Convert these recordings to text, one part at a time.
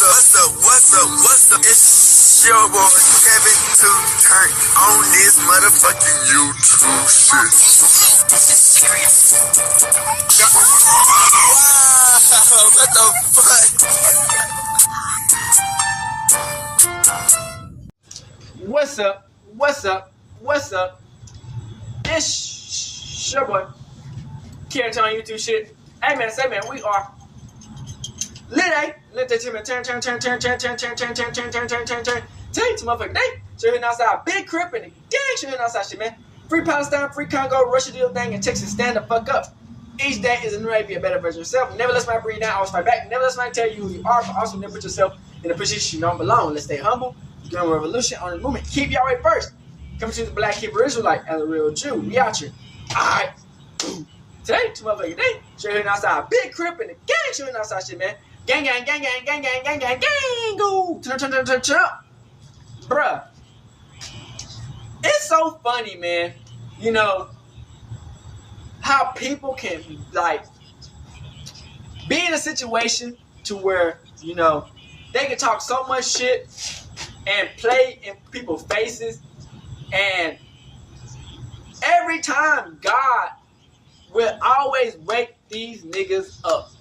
What's up? It's your boy Kevin to turn on this motherfucking YouTube shit. Wow, what the fuck? What's up? It's your boy Kevin on YouTube shit. Hey man, we are lit. Let that turn. Tell you to motherfucker day. So you're outside, big crip in the gang. So you're outside shit, man. Free Palestine, free Congo, Russia deal thing, and Texas stand the fuck up. Each day is a new way to be a better version of yourself. Never let somebody breathe down, always fight back. Never let somebody tell you who you are, but also never put yourself in a position you don't belong. Let's stay humble. Get on a revolution, on the movement. Keep y'all way first. Coming to the Black Hebrew Israelite as a real Jew. We out here. Alright. Today, to motherfucker day. So you're outside, big crip in the gang. So you're outside shit, man. Gang, go. Turn up. Bruh. It's so funny, man. You know, how people can, like, be in a situation to where, you know, they can talk so much shit and play in people's faces. And every time, God will always wake these niggas up.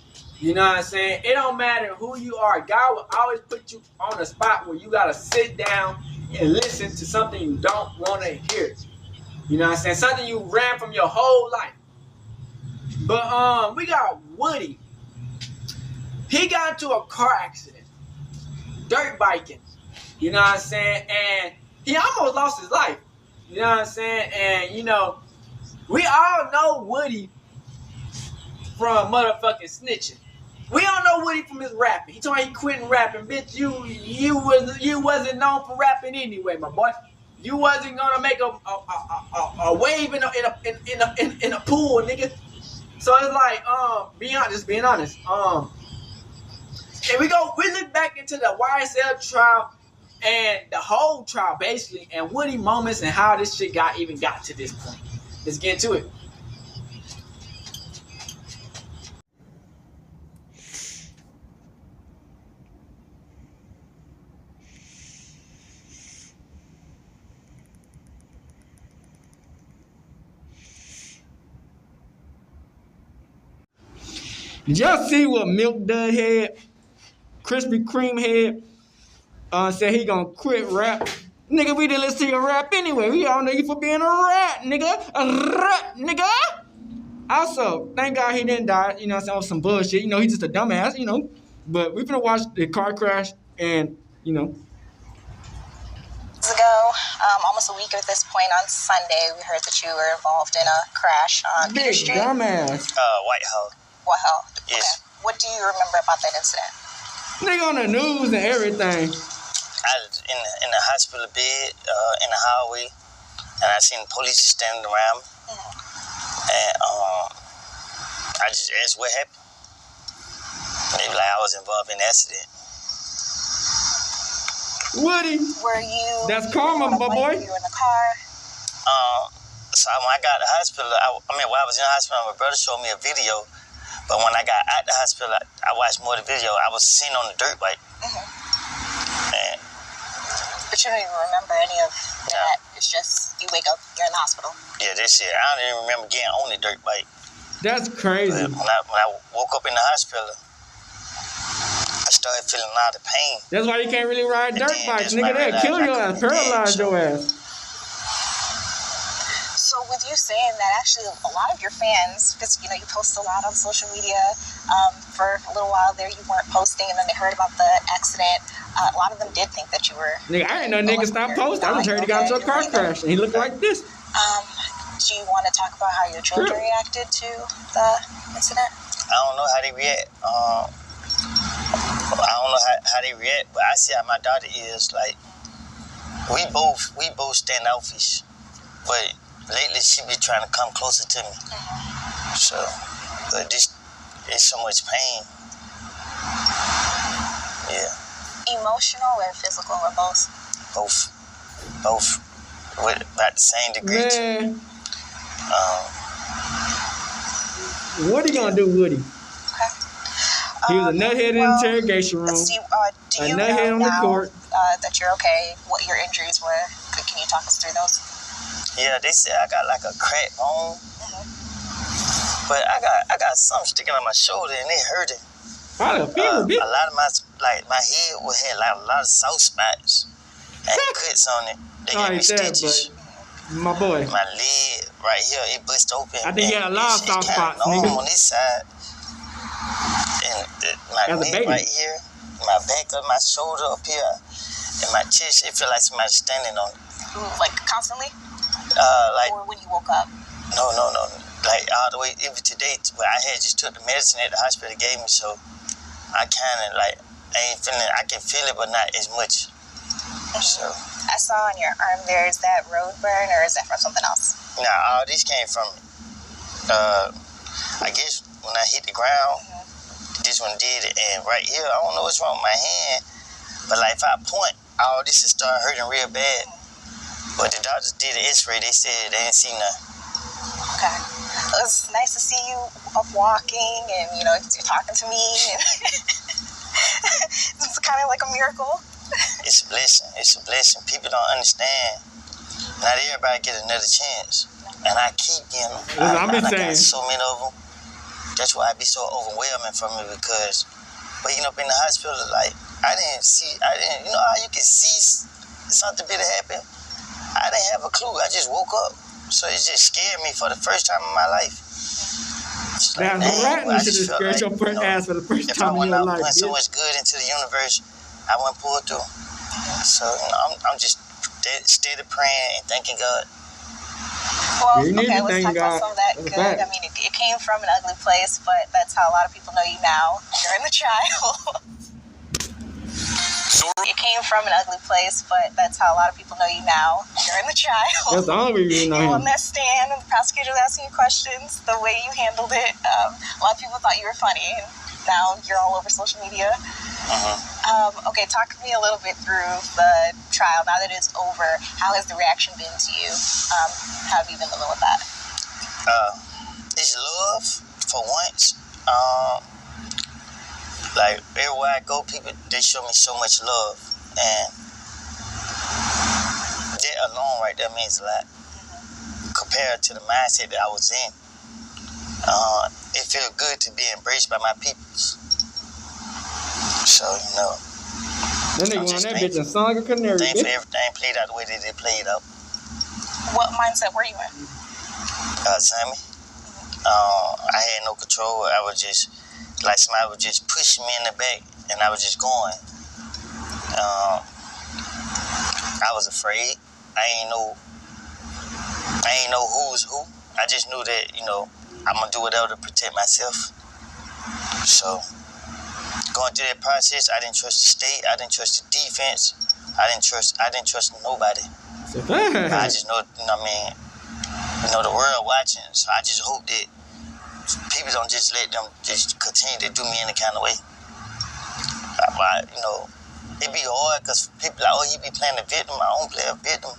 You know what I'm saying? It don't matter who you are. God will always put you on a spot where you got to sit down and listen to something you don't want to hear. You know what I'm saying? Something you ran from your whole life. But we got Woody. He got into a car accident. Dirt biking. You know what I'm saying? And he almost lost his life. You know what I'm saying? And, you know, we all know Woody from motherfucking snitching. We don't know Woody from his rapping. He told me he quitting rapping. Bitch, you wasn't known for rapping anyway, my boy. You wasn't gonna make a wave in a pool, nigga. So it's like, being honest. And we look back into the YSL trial and the whole trial basically, and Woody moments and how this shit got to this point. Let's get into it. Did y'all see what Milk Dud had? Krispy Kreme had? Said he gonna quit rap. Nigga, we didn't listen to your rap anyway. We all know you for being a rat, nigga. A rat, nigga. Also, thank God he didn't die, you know what I'm saying, off some bullshit. You know, he's just a dumbass, you know. But we finna watch the car crash and, you know. Ago, almost a week at this point on Sunday, we heard that you were involved in a crash on Peter Street. Big dumbass. Whitehall. Whitehall. Yes. Okay. What do you remember about that incident? Nigga on the news and everything. I was in the hospital bed, in the hallway, and I seen the police standing around me. And I just asked what happened. They were like I was involved in the accident. Woody. Were you? That's karma, my boy. You were in the car. So when I got to the hospital, while I was in the hospital, my brother showed me a video. But when I got out the hospital, I watched more of the video. I was sitting on the dirt bike. And, but you don't even remember any of that. It's just you wake up, you're in the hospital. Yeah, this shit. I don't even remember getting on the dirt bike. That's crazy. But when I woke up in the hospital, I started feeling a lot of pain. That's why you can't really ride dirt bikes, nigga. They'll kill your ass, paralyze your ass. So with you saying that, actually, a lot of your fans, because, you know, you post a lot on social media, for a little while there, you weren't posting, and then they heard about the accident. A lot of them did think that you were... Nigga, I didn't know niggas stopped posting. I just heard he got into a car crash, and he looked like this. Do you want to talk about how your children reacted to the incident? I don't know how they react. I don't know how they react, but I see how my daughter is. Like, we both standoffish, but lately she be trying to come closer to me. So, but this is so much pain. Yeah. Emotional or physical or both? Both. With about the same degree. Man. What are you gonna do, Woody? Okay. He was a nuthead in the interrogation room. Let's see, do A you nuthead know on the now court. that you're okay, what your injuries were? Can you talk us through those? Yeah, they said I got like a crack bone, but I got something sticking on my shoulder and it hurting. Probably a fever, bitch. A lot of my head had like a lot of soft spots and cuts on it. They gave me stitches. My boy. My leg right here, it bust open. I think you had a lot of soft spots, numb nigga. on this side. And my As a neck baby. right here, my back of my shoulder up here, and my chest, it feel like somebody standing on it. Like constantly? Or when you woke up? No. Like all the way, even today, I had just took the medicine at the hospital gave me, so I kind of like, I ain't feeling it. I can feel it, but not as much. So. I saw on your arm there, is that road burn or is that from something else? Nah, all this came from, I guess when I hit the ground, this one did it. And right here, I don't know what's wrong with my hand, but like if I point, all this will start hurting real bad. But the doctors did an x-ray, they said they didn't see nothing. Okay. It was nice to see you up walking and, you know, you're talking to me. And it's kind of like a miracle. It's a blessing. It's a blessing. People don't understand. Not everybody get another chance. And I keep getting them. I got so many of them. That's why I be so overwhelming for me because waking up in the hospital, like, you know how you can see something bit happen? I didn't have a clue. I just woke up. So it just scared me for the first time in my life. That's right. You should have scared your first ass for the first time in your life. If I went so much good into the universe, I wouldn't pull through. So, you know, I'm just steady praying and thanking God. Well, okay, let's talk about some of that good. I mean, it came from an ugly place, but that's how a lot of people know you now during the trial. It came from an ugly place, but that's how a lot of people know you now during the trial. That's the only reason you know him. On that stand, and the prosecutor was asking you questions, the way you handled it. A lot of people thought you were funny, and now you're all over social media. Okay, talk to me a little bit through the trial. Now that it's over, how has the reaction been to you? How have you been living with that? It's love, for once. Like, everywhere I go, people, they show me so much love. And that alone right there means a lot. Compared to the mindset that I was in. It feels good to be embraced by my peoples. So, you know. That nigga on that bitch and song a canary. Thankfully, everything played out the way that it played out. What mindset were you in? Sammy. I had no control. I was just, like somebody was just pushing me in the back, and I was just going. I was afraid. I ain't know who was who. I just knew that, you know, I'm gonna do whatever to protect myself. So, going through that process, I didn't trust the state. I didn't trust the defense. I didn't trust nobody. I just know, you know what I mean? You know, the world watching. So I just hope that people don't just let them just continue to do me any kind of way. You know, it be hard because people like, oh, you be playing the victim. I don't play a victim.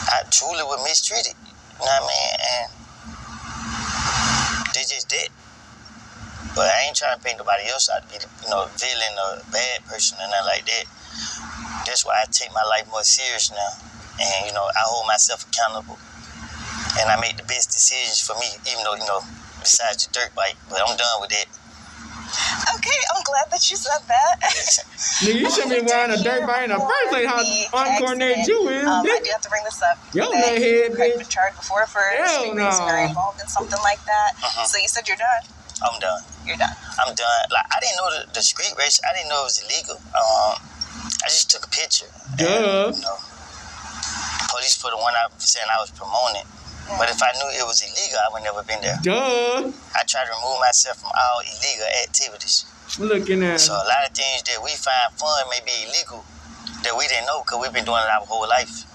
I truly was mistreated. You know what I mean? And they just did. But I ain't trying to paint nobody else out to be, you know, a villain or a bad person or nothing like that. That's why I take my life more serious now. And, you know, I hold myself accountable. And I make the best decisions for me, even though, you know, besides the dirt bike. But I'm done with that. Okay, I'm glad that you said that. Nigga, you should be wearing a dirt bike in the first place. How uncoordinated you is, I do have to bring this up. Yo, that head, you had been charged before for hell no. Very involved in something like that. So you said you're done? I'm done. You're done. I'm done. Like, I didn't know the street race. I didn't know it was illegal. I just took a picture. Duh. And, you know, police put a one out saying I was promoting it. But if I knew it was illegal, I would never been there. Duh. I try to remove myself from all illegal activities. Looking at So a lot of things that we find fun may be illegal that we didn't know because we've been doing it our whole life.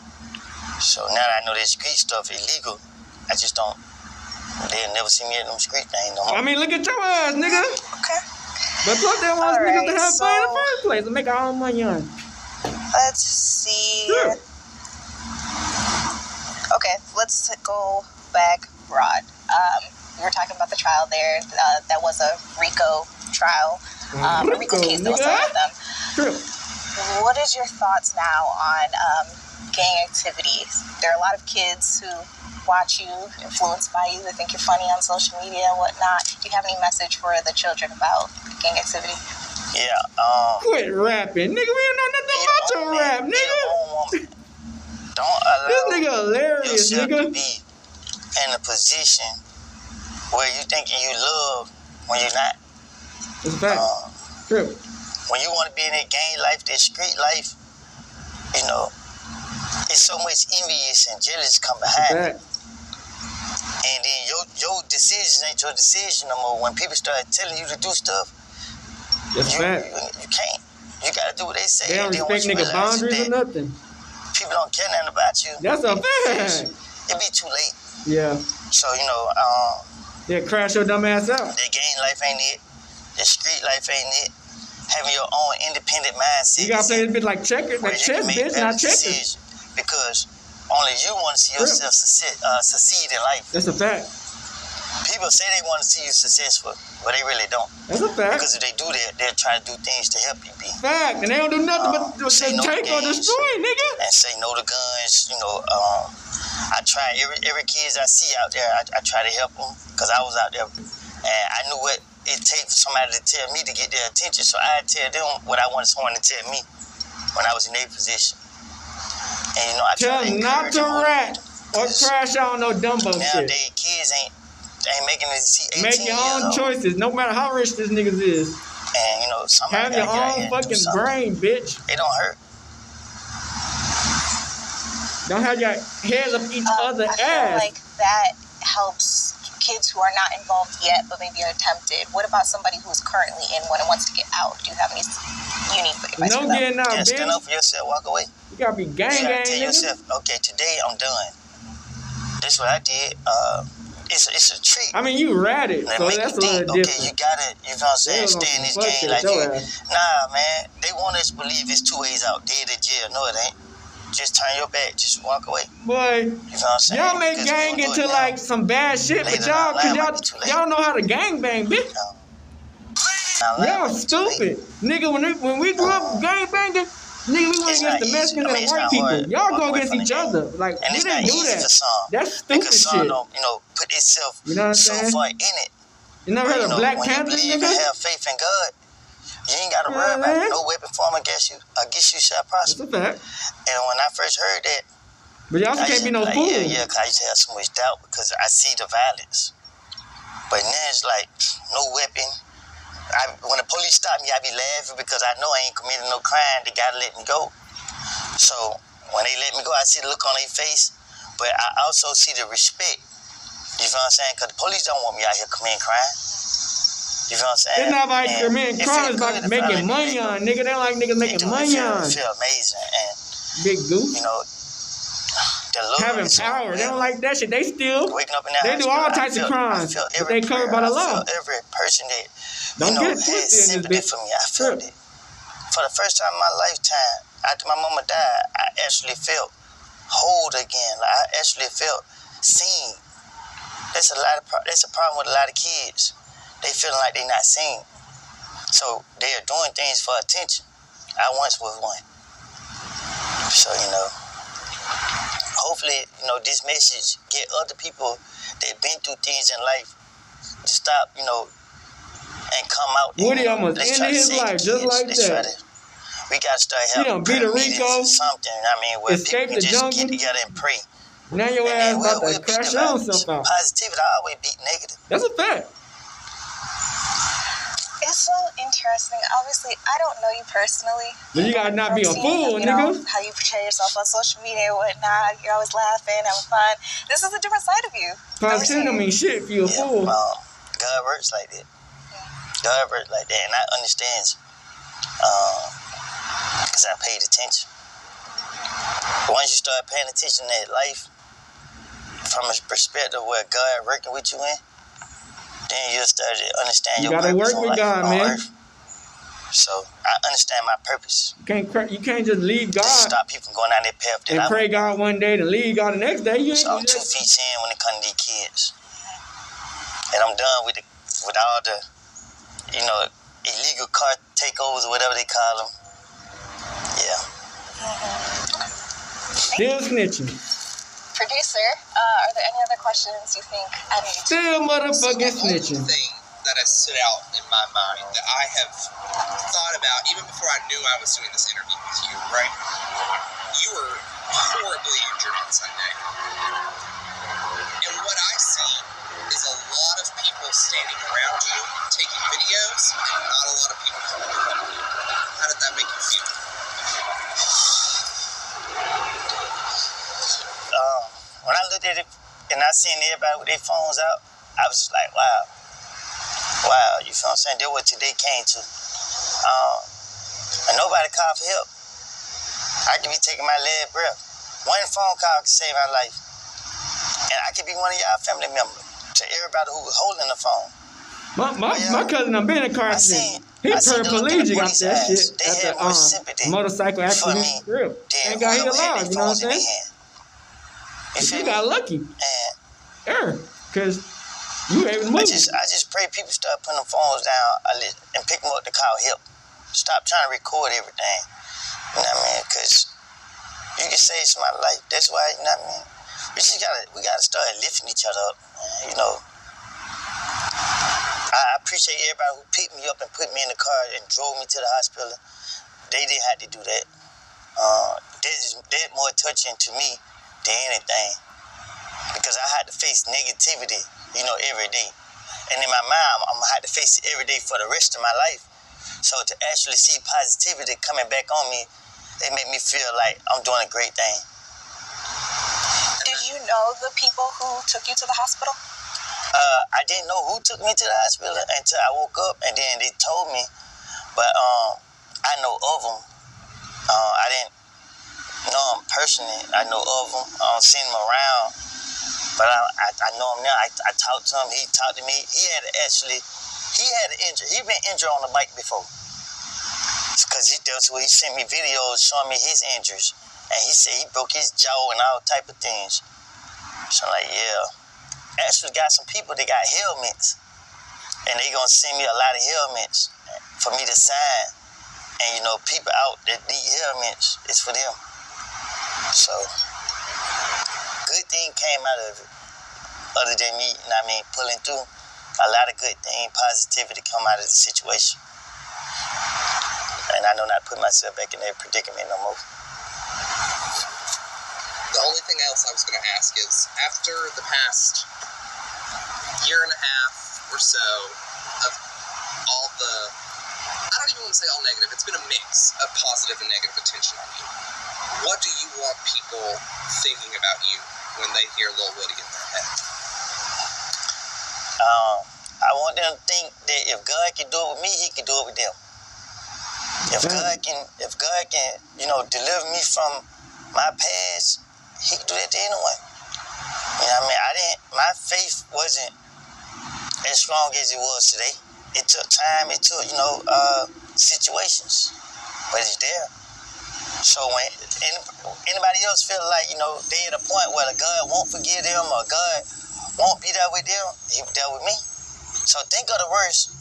So now that I know that street stuff illegal, I just don't. They'll never see me at them street things no more. I mean, look at your ass, nigga. Okay. But fuck them ones niggas to have fun in the first place and make our own money on. Let's see. Sure. Okay, let's go back broad. We were talking about the trial there. That was a Rico trial, a Rico case that was done with them. True. What is your thoughts now on gang activity? There are a lot of kids who watch you, influenced by you, they think you're funny on social media and whatnot. Do you have any message for the children about gang activity? Yeah. Quit rapping, nigga. We don't know nothing about your rap, nigga. Don't allow This nigga hilarious, yourself nigga. to be in a position where you thinking you love when you're not. It's a fact. True. When you want to be in that gang life, that street life, you know, it's so much envious and jealous come behind it. And then your decisions ain't your decision no more. When people start telling you to do stuff, you can't. You gotta do what they say. They don't respect nigga boundaries or nothing. People don't care nothing about you. That's a fact. It be too late. Yeah. So, you know, they'll crash your dumb ass out. That gang life ain't it. That street life ain't it. Having your own independent mindset. You gotta play this bit like checkers, like chess, bitch, not checkers. Because only you want to see yourself succeed in life. That's a fact. People say they want to see you successful, but they really don't. That's a fact. Because if they do that, they'll try to do things to help you be. Fact, and they don't do nothing but say no take to or games, destroy, nigga. And say no to guns. You know, I try every kids I see out there. I try to help them because I was out there, and I knew what it takes for somebody to tell me to get their attention. So I tell them what I wanted someone to tell me when I was in their position. And you know, I tell try to not to rap or crash out on no Dumbo shit. Nowadays, kids ain't making it see 18 Make your own choices, no matter how rich this niggas is. And you know, have your own fucking brain, bitch. It don't hurt. Don't have your heads up each other's ass. I feel like that helps kids who are not involved yet, but maybe are tempted. What about somebody who's currently in one and wants to get out? Do you have any unique advice for them? No getting out, bitch. Stand up for yourself, walk away. You gotta be gang. You gotta tell yourself, okay, today I'm done. This is what I did. It's a treat. I mean, you ratted, so that's a little different. Okay, you gotta, you know what I'm saying, stay in this game like you. Nah, man, they want us to believe it's two ways out, dead or jail. No, it ain't. Just turn your back, just walk away. Boy, you know what I'm saying? Y'all make gang into like some bad shit, but y'all know how to gang bang, bitch. Y'all stupid. Nigga, when we grew up gang banging, nigga, we went against the Mexicans and white people. Y'all go against each other. Like, we didn't do that. That's stupid shit. Don't, you know, put itself so far in it. You never heard of Black Panther, nigga? When you believe and have faith in God, you ain't got to worry about it. No weapon formed against you shall prosper. That's a fact. And when I first heard that, but y'all can't be no fool. Yeah, because I used to have so much doubt because I see the violence. But now it's like, no weapon. When the police stop me, I be laughing because I know I ain't committed no crime. They got to let me go. So when they let me go, I see the look on their face. But I also see the respect. You feel what I'm saying? Because the police don't want me out here committing crime. You feel what I'm saying? It's not like committing crime, it's like making money on, nigga. They don't like niggas making money on. It feel amazing. And, big goof. You know, having power. They don't like that shit. They still, waking up in they do all types of crimes. But they covered by the law. Every person that don't get had twisted in this bitch. For me, I felt it. For the first time in my lifetime, after my mama died, I actually felt whole again. Like I actually felt seen. That's a problem with a lot of kids. They feeling like they not seen. So they are doing things for attention. I once was one. So, you know, hopefully, you know, this message get other people that been through things in life to stop, you know, and come out. Woody almost ended his life just like that. We got to start helping. Beat a Rico. Something, I mean, where people can just get together and pray. Now your ass about to crash your own self out. Positivity always beat negative. That's a fact. It's so interesting. Obviously, I don't know you personally. But you gotta not be a fool, nigga. Know, how you portray yourself on social media and whatnot. You're always laughing, having fun. This is a different side of you. Positivity don't mean shit if you're a fool. God works like that. God works like that, and I understand because I paid attention. But once you start paying attention to life from a perspective where God working with you in, then you'll start to understand your purpose. You gotta work with God, man. So I understand my purpose. You can't just leave God. Just stop people from going down that path. And pray God one day to leave God the next day. So I'm 2 feet in when it comes to these kids, and I'm done with all the, you know, illegal car takeovers, whatever they call them. Yeah. Still snitching. Producer, are there any other questions you think I need to? Still motherfucking The only snitching. thing that has stood out in my mind that I have thought about even before I knew I was doing this interview with you, right? You were horribly injured on Sunday. And what I see is a lot of people standing around you taking videos and not a lot of people coming to help you. How did that make you feel? When I looked at it and I seen everybody with their phones out, I was just like, wow. You feel what I'm saying? That's what today came to. And nobody called for help. I could be taking my last breath. One phone call could save my life. And I could be one of y'all family members to everybody who was holding the phone. My cousin done been in a car accident. He paraplegic out that shit. They had more sympathy motorcycle for accident. me Real. Thank God he alive, you know what I'm saying? You got lucky. And because you ain't moving. I just pray people start putting them phones down and pick them up to call help. Stop trying to record everything. You know what I mean? Because you can save somebody's life. That's why, you know what I mean? We gotta start lifting each other up. You know, I appreciate everybody who picked me up and put me in the car and drove me to the hospital. They didn't have to do that. They're more touching to me than anything, because I had to face negativity, you know, every day. And in my mind, I'm gonna have to face it every day for the rest of my life. So to actually see positivity coming back on me, it made me feel like I'm doing a great thing. Did you know the people who took you to the hospital? I didn't know who took me to the hospital until I woke up, and then they told me. But I know of them. I didn't know them personally. I know of them. I don't seen them around, but I know him now. I talked to him. He talked to me. He had an injury. He been injured on the bike before, because that's where he sent me videos showing me his injuries, and he said he broke his jaw and all type of things. So I'm like, yeah. Actually got some people that got helmets, and they gonna send me a lot of helmets for me to sign. And you know, people out that need helmets, it's for them. So good thing came out of it, other than me, you know what I mean, pulling through. A lot of good thing, positivity come out of the situation. And I know not to put myself back in that predicament no more. The only thing else I was going to ask is, after the past year and a half or so of all the, I don't even want to say all negative, it's been a mix of positive and negative attention on you. What do you want people thinking about you when they hear Lil Woody in their head? I want them to think that if God can do it with me, he can do it with them. If God can, you know, deliver me from my past, he can do that to anyone. You know what I mean? My faith wasn't as strong as it was today. It took time, it took, you know, situations, but it's there. So when anybody else feel like, you know, they at a point where God won't forgive them or God won't be there with them, he was there with me. So think of the worst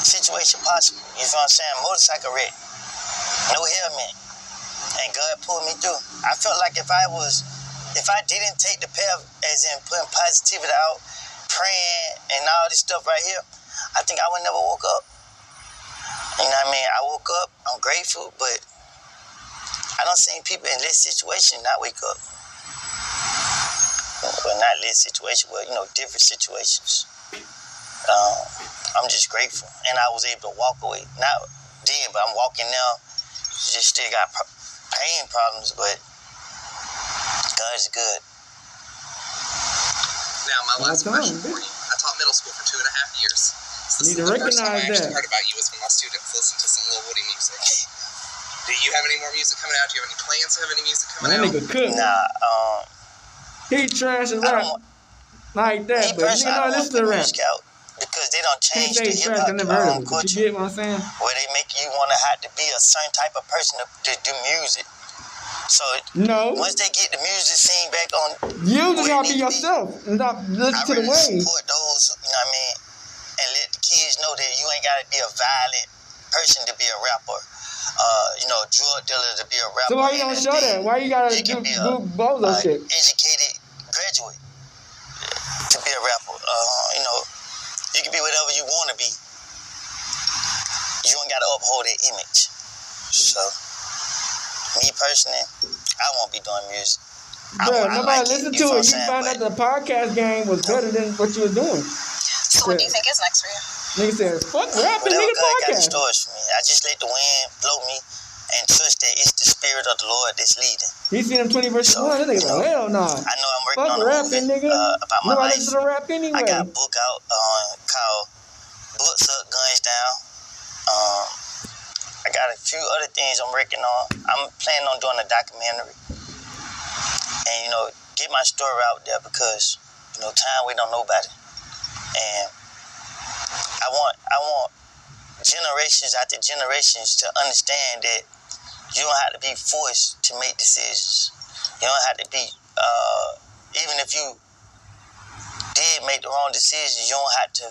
situation possible. You know what I'm saying? Motorcycle wreck, no helmet, and God pulled me through. I felt like if I didn't take the path, as in putting positivity out, praying and all this stuff right here, I think I would never woke up. You know what I mean? I woke up, I'm grateful, but I don't see people in this situation not wake up. Well, not this situation, but, you know, different situations. I'm just grateful. And I was able to walk away. Not then, but I'm walking now. Just still got pain problems, but God's good. Now, my last question for you. I taught middle school for 2.5 years. So this is the first time I actually heard about you was when my students listened to some Lil Woody music. Do you have any more music coming out? Do you have any plans to have any music coming out? That nigga cook. Nah, he trash and rap like that, but you know, listen to rap. Because they don't change the hip hop culture. You get what I'm saying? Where they make you want to have to be a certain type of person to do music. So once they get the music scene back on, you just gotta be yourself and not listen to the waves. Support those, you know what I mean, and let the kids know that you ain't gotta be a violent person to be a rapper. Drug dealer to be a rapper. So why you don't show that? Why you gotta do bozo shit? Educated graduate to be a rapper. You can be whatever you want to be. You ain't gotta uphold that image. So, me personally, I won't be doing music. Bro, nobody listened to it. You found out the podcast game was better than what you were doing. So what do you think is next for you? Nigga said, fuck rapping, nigga, God got podcast. stories for me. I just let the wind blow me and trust that it's the spirit of the Lord that's leading. He seen them 20 verses 1. That nigga like, hell nah. I know I'm working fuck on a rapping, movie nigga. about my Nobody life. listen to rap anyway. I got a book out called Books Up, Guns Down. I got a few other things I'm working on. I'm planning on doing a documentary. And, get my story out there because, time wait on nobody. And I want generations after generations to understand that you don't have to be forced to make decisions. You don't have to be, even if you did make the wrong decisions, you don't have to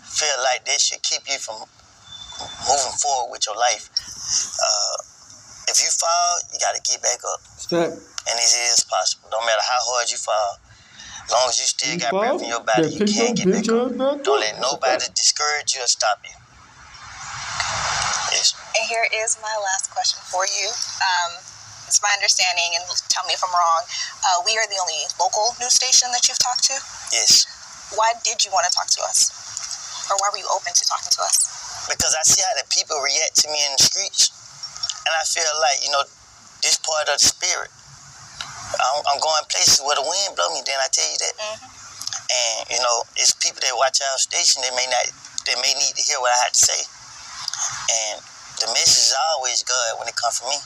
feel like they should keep you from moving forward with your life. If you fall, you got to get back up. And it is possible. No matter how hard you fall, as long as you still got breath in your body, you can get back up. Don't let nobody discourage you or stop you. Yes. And here is my last question for you. It's my understanding, and tell me if I'm wrong, we are the only local news station that you've talked to? Yes. Why did you want to talk to us? Or why were you open to talking to us? Because I see how the people react to me in the streets. And I feel like, this part of the spirit. I'm going places where the wind blow me, then I tell you that. Mm-hmm. And, it's people that watch our station, they may need to hear what I have to say. And the message is always God when it comes from me.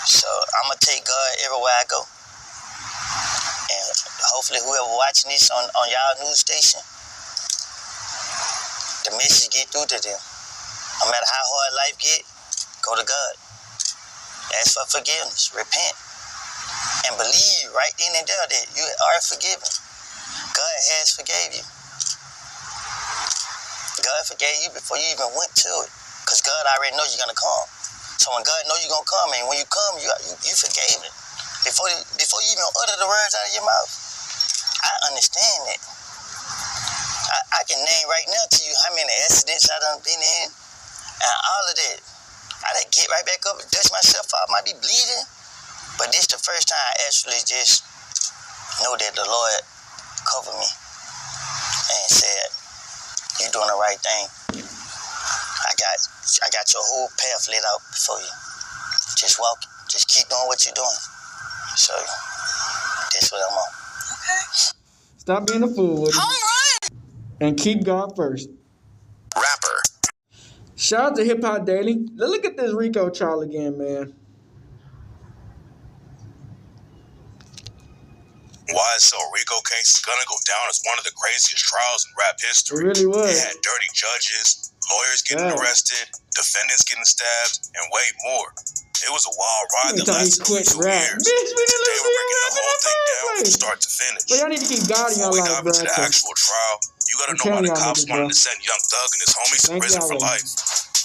So I'm going to take God everywhere I go. And hopefully whoever watching this on y'all news station, the message get through to them. No matter how hard life get, go to God. Ask for forgiveness, repent, and believe right then and there that you are forgiven. God has forgave you. God forgave you before you even went to it. Because God already knows you're going to come. So when God knows you're going to come, and when you come, you forgave it. Before you even utter the words out of your mouth. I understand that. I can name right now to you how many accidents I done been in. And all of that. I done get right back up and dust myself out. I might be bleeding. But this the first time I actually just know that the Lord covered me and said, you're doing the right thing. I got your whole path laid out before you. Just walk. Just keep doing what you're doing. So that's what I'm on. Okay. Stop being a fool with it. And keep God first. Rapper. Shout out to Hip Hop Daily. Look at this Rico trial again, man. YSL Rico case is gonna go down as one of the craziest trials in rap history. It really was. It had dirty judges, lawyers getting arrested, defendants getting stabbed, and way more. It was a wild ride that lasted Quitt 2 rap. years. Bitch, we didn't They were breaking the whole thing down from place. start to finish. But y'all need to keep God in your Before we life, dive bro. into the actual trial, you gotta know why the cops wanted to send Young Thug and his homies to prison for life.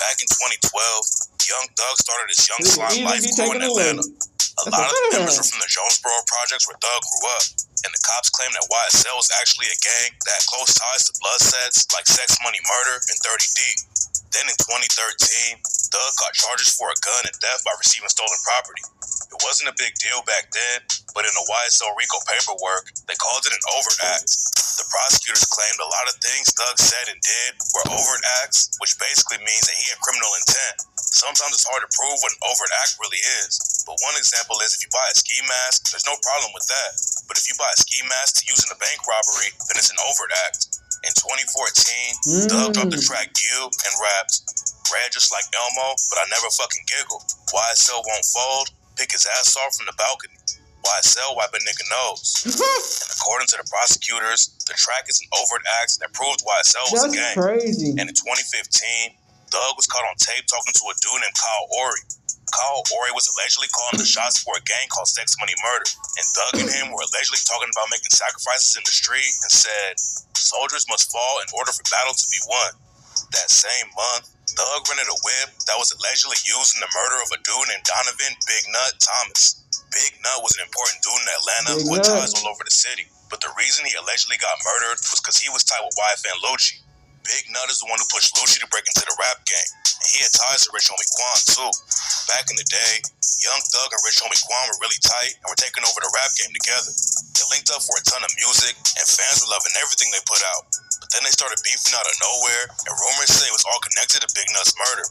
Back in 2012, Young Thug started his Young Slime life crew in Atlanta. A lot of the members were from the Jonesboro projects where Thug grew up, and the cops claimed that YSL was actually a gang that had close ties to blood sets like Sex Money Murder and 30 Deep. Then in 2013, Thug got charges for a gun and theft by receiving stolen property. It wasn't a big deal back then, but in the YSL Rico paperwork, they called it an overt act. The prosecutors claimed a lot of things Thug said and did were overt acts, which basically means that he had criminal intent. Sometimes it's hard to prove what an overt act really is, but one example is if you buy a ski mask, there's no problem with that. But if you buy a ski mask to use in a bank robbery, then it's an overt act. In 2014, Thug dropped the track You and rapped, "Red just like Elmo, but I never fucking giggle. YSL won't fold, pick his ass off from the balcony. YSL wipe a nigga nose." And according to the prosecutors, the track is an overt act that proved YSL was a gang. Crazy. And in 2015, Thug was caught on tape talking to a dude named Kyle Ori. call, Ori was allegedly calling the shots for a gang called Sex Money Murder, and Thug and him were allegedly talking about making sacrifices in the street and said, soldiers must fall in order for battle to be won. That same month, Thug rented a whip that was allegedly used in the murder of a dude named Donovan Big Nut Thomas. Big Nut was an important dude in Atlanta who had ties all over the city, but the reason he allegedly got murdered was because he was tied with YFN Lucci. Big Nut is the one who pushed Lucci to break into the rap game, and he had ties to Rich Homie Quan too. Back in the day, Young Thug and Rich Homie Quan were really tight and were taking over the rap game together. They linked up for a ton of music, and fans were loving everything they put out. But then they started beefing out of nowhere, and rumors say it was all connected to Big Nut's murder.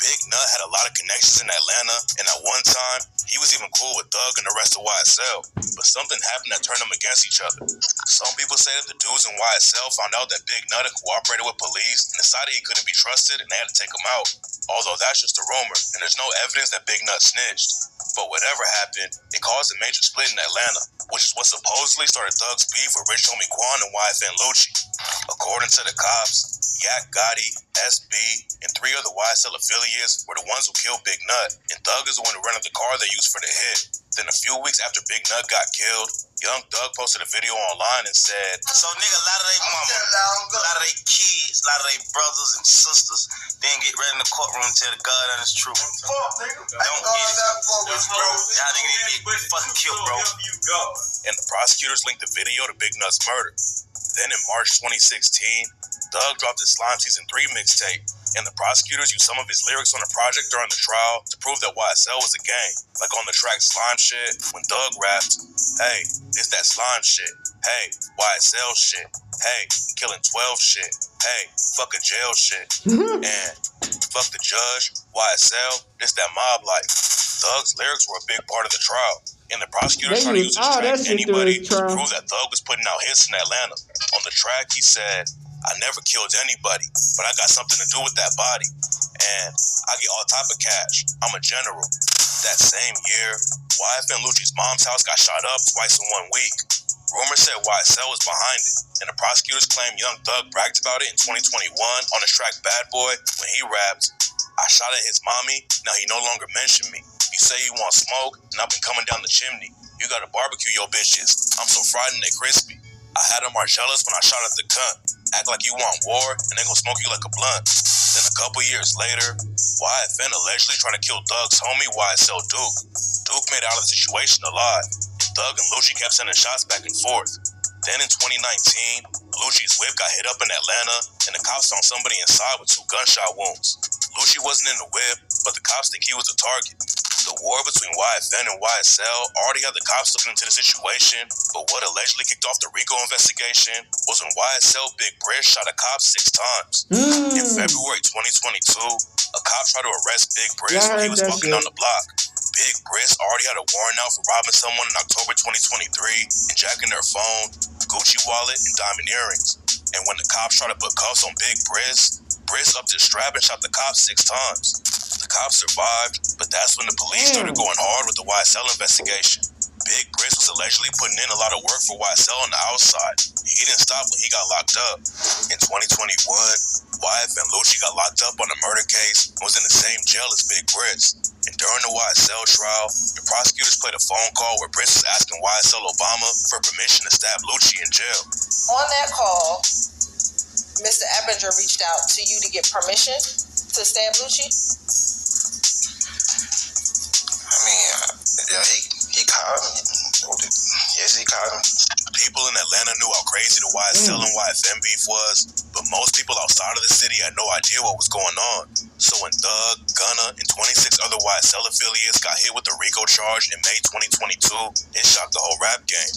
Big Nut had a lot of connections in Atlanta, and at one time, he was even cool with Thug and the rest of YSL. But something happened that turned them against each other. Some people say that the dudes in YSL found out that Big Nut had cooperated with police and decided he couldn't be trusted, and they had to take him out. Although that's just a rumor, and there's no evidence that Big Nut snitched. But whatever happened, it caused a major split in Atlanta, which is what supposedly started Thug's beef with Rich Homie Quan and YFN Lucci. According to the cops, Yak Gotti, SB, and 3 other YSL affiliates were the ones who killed Big Nut, and Thug is the one who rented the car they used for the hit. Then a few weeks after Big Nut got killed, Young Thug posted a video online and said, so nigga, a lot of they mama, a lot of they kids, a lot of they brothers and sisters didn't get ready in the courtroom to tell the God honest truth. Don't get it. Y'all niggas need to get fucking killed, bro. And the prosecutors linked the video to Big Nut's murder. Then in March 2016, Thug dropped his Slime Season 3 mixtape, and the prosecutors used some of his lyrics on the project during the trial to prove that YSL was a gang. Like on the track Slime Shit, when Thug rapped, hey, it's that slime shit. Hey, YSL shit. Hey, killing 12 shit. Hey, fuck a jail shit. And fuck the judge, YSL, it's that mob life. Thug's lyrics were a big part of the trial, and the prosecutors tried to use this track to anybody to prove that Thug was putting out hits in Atlanta. On the track, he said, I never killed anybody, but I got something to do with that body. And I get all type of cash. I'm a general. That same year, YFN Lucci's mom's house got shot up twice in 1 week. Rumors said YSL was behind it, and the prosecutors claim Young Thug bragged about it in 2021 on his track Bad Boy when he rapped, I shot at his mommy, now he no longer mentioned me. You say you want smoke, and I've been coming down the chimney. You gotta barbecue your bitches. I'm so fried and they crispy. I had a Marcellus when I shot at the cunt. Act like you want war, and they gon' smoke you like a blunt. Then a couple years later, YFN allegedly tried to kill Thug's homie YSL Duke. Duke made it out of the situation alive, and Thug and Lucci kept sending shots back and forth. Then in 2019, Lucci's whip got hit up in Atlanta, and the cops found somebody inside with 2 gunshot wounds. Lucci wasn't in the whip, but the cops think he was the target. The war between YFN and YSL already had the cops looking into the situation, but what allegedly kicked off the Rico investigation was when YSL Big Briss shot a cop 6 times. In February 2022, a cop tried to arrest Big Briss when he was walking down the block. Big Briss already had a warrant out for robbing someone in October 2023 and jacking their phone, Gucci wallet, and diamond earrings. And when the cops tried to put cuffs on Big Briss, Briss upped his strap and shot the cops 6 times. The cops survived, but that's when the police started going hard with the YSL investigation. Big Briss was allegedly putting in a lot of work for YSL on the outside. He didn't stop when he got locked up. In 2021, YFN Lucci got locked up on a murder case and was in the same jail as Big Briss. And during the YSL trial, the prosecutors played a phone call where Briss was asking YSL Obama for permission to stab Lucci in jail. On that call, Mr. Eppinger reached out to you to get permission to stab Lucci? I mean, yeah, he called me. Yes, he called me. People in Atlanta knew how crazy the YSL and YFN beef was, but most people outside of the city had no idea what was going on. So when Thug, Gunna, and 26 other YSL affiliates got hit with the Rico charge in May 2022, it shocked the whole rap game.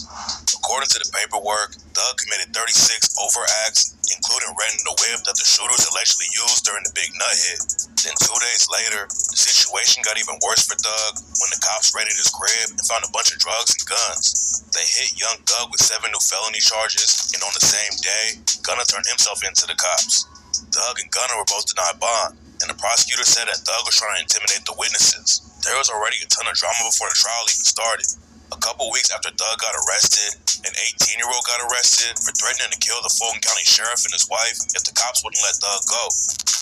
According to the paperwork, Thug committed 36 overt acts, including renting the whip that the shooters allegedly used during the Big Nut hit. Then 2 days later, the situation got even worse for Thug when the cops raided his crib and found a bunch of drugs and guns. They hit Young Thug with 7 new felony charges, and on the same day, Gunna turned himself in to the cops. Thug and Gunna were both denied bond, and the prosecutor said that Thug was trying to intimidate the witnesses. There was already a ton of drama before the trial even started. A couple weeks after Thug got arrested, an 18-year-old got arrested for threatening to kill the Fulton County Sheriff and his wife if the cops wouldn't let Thug go.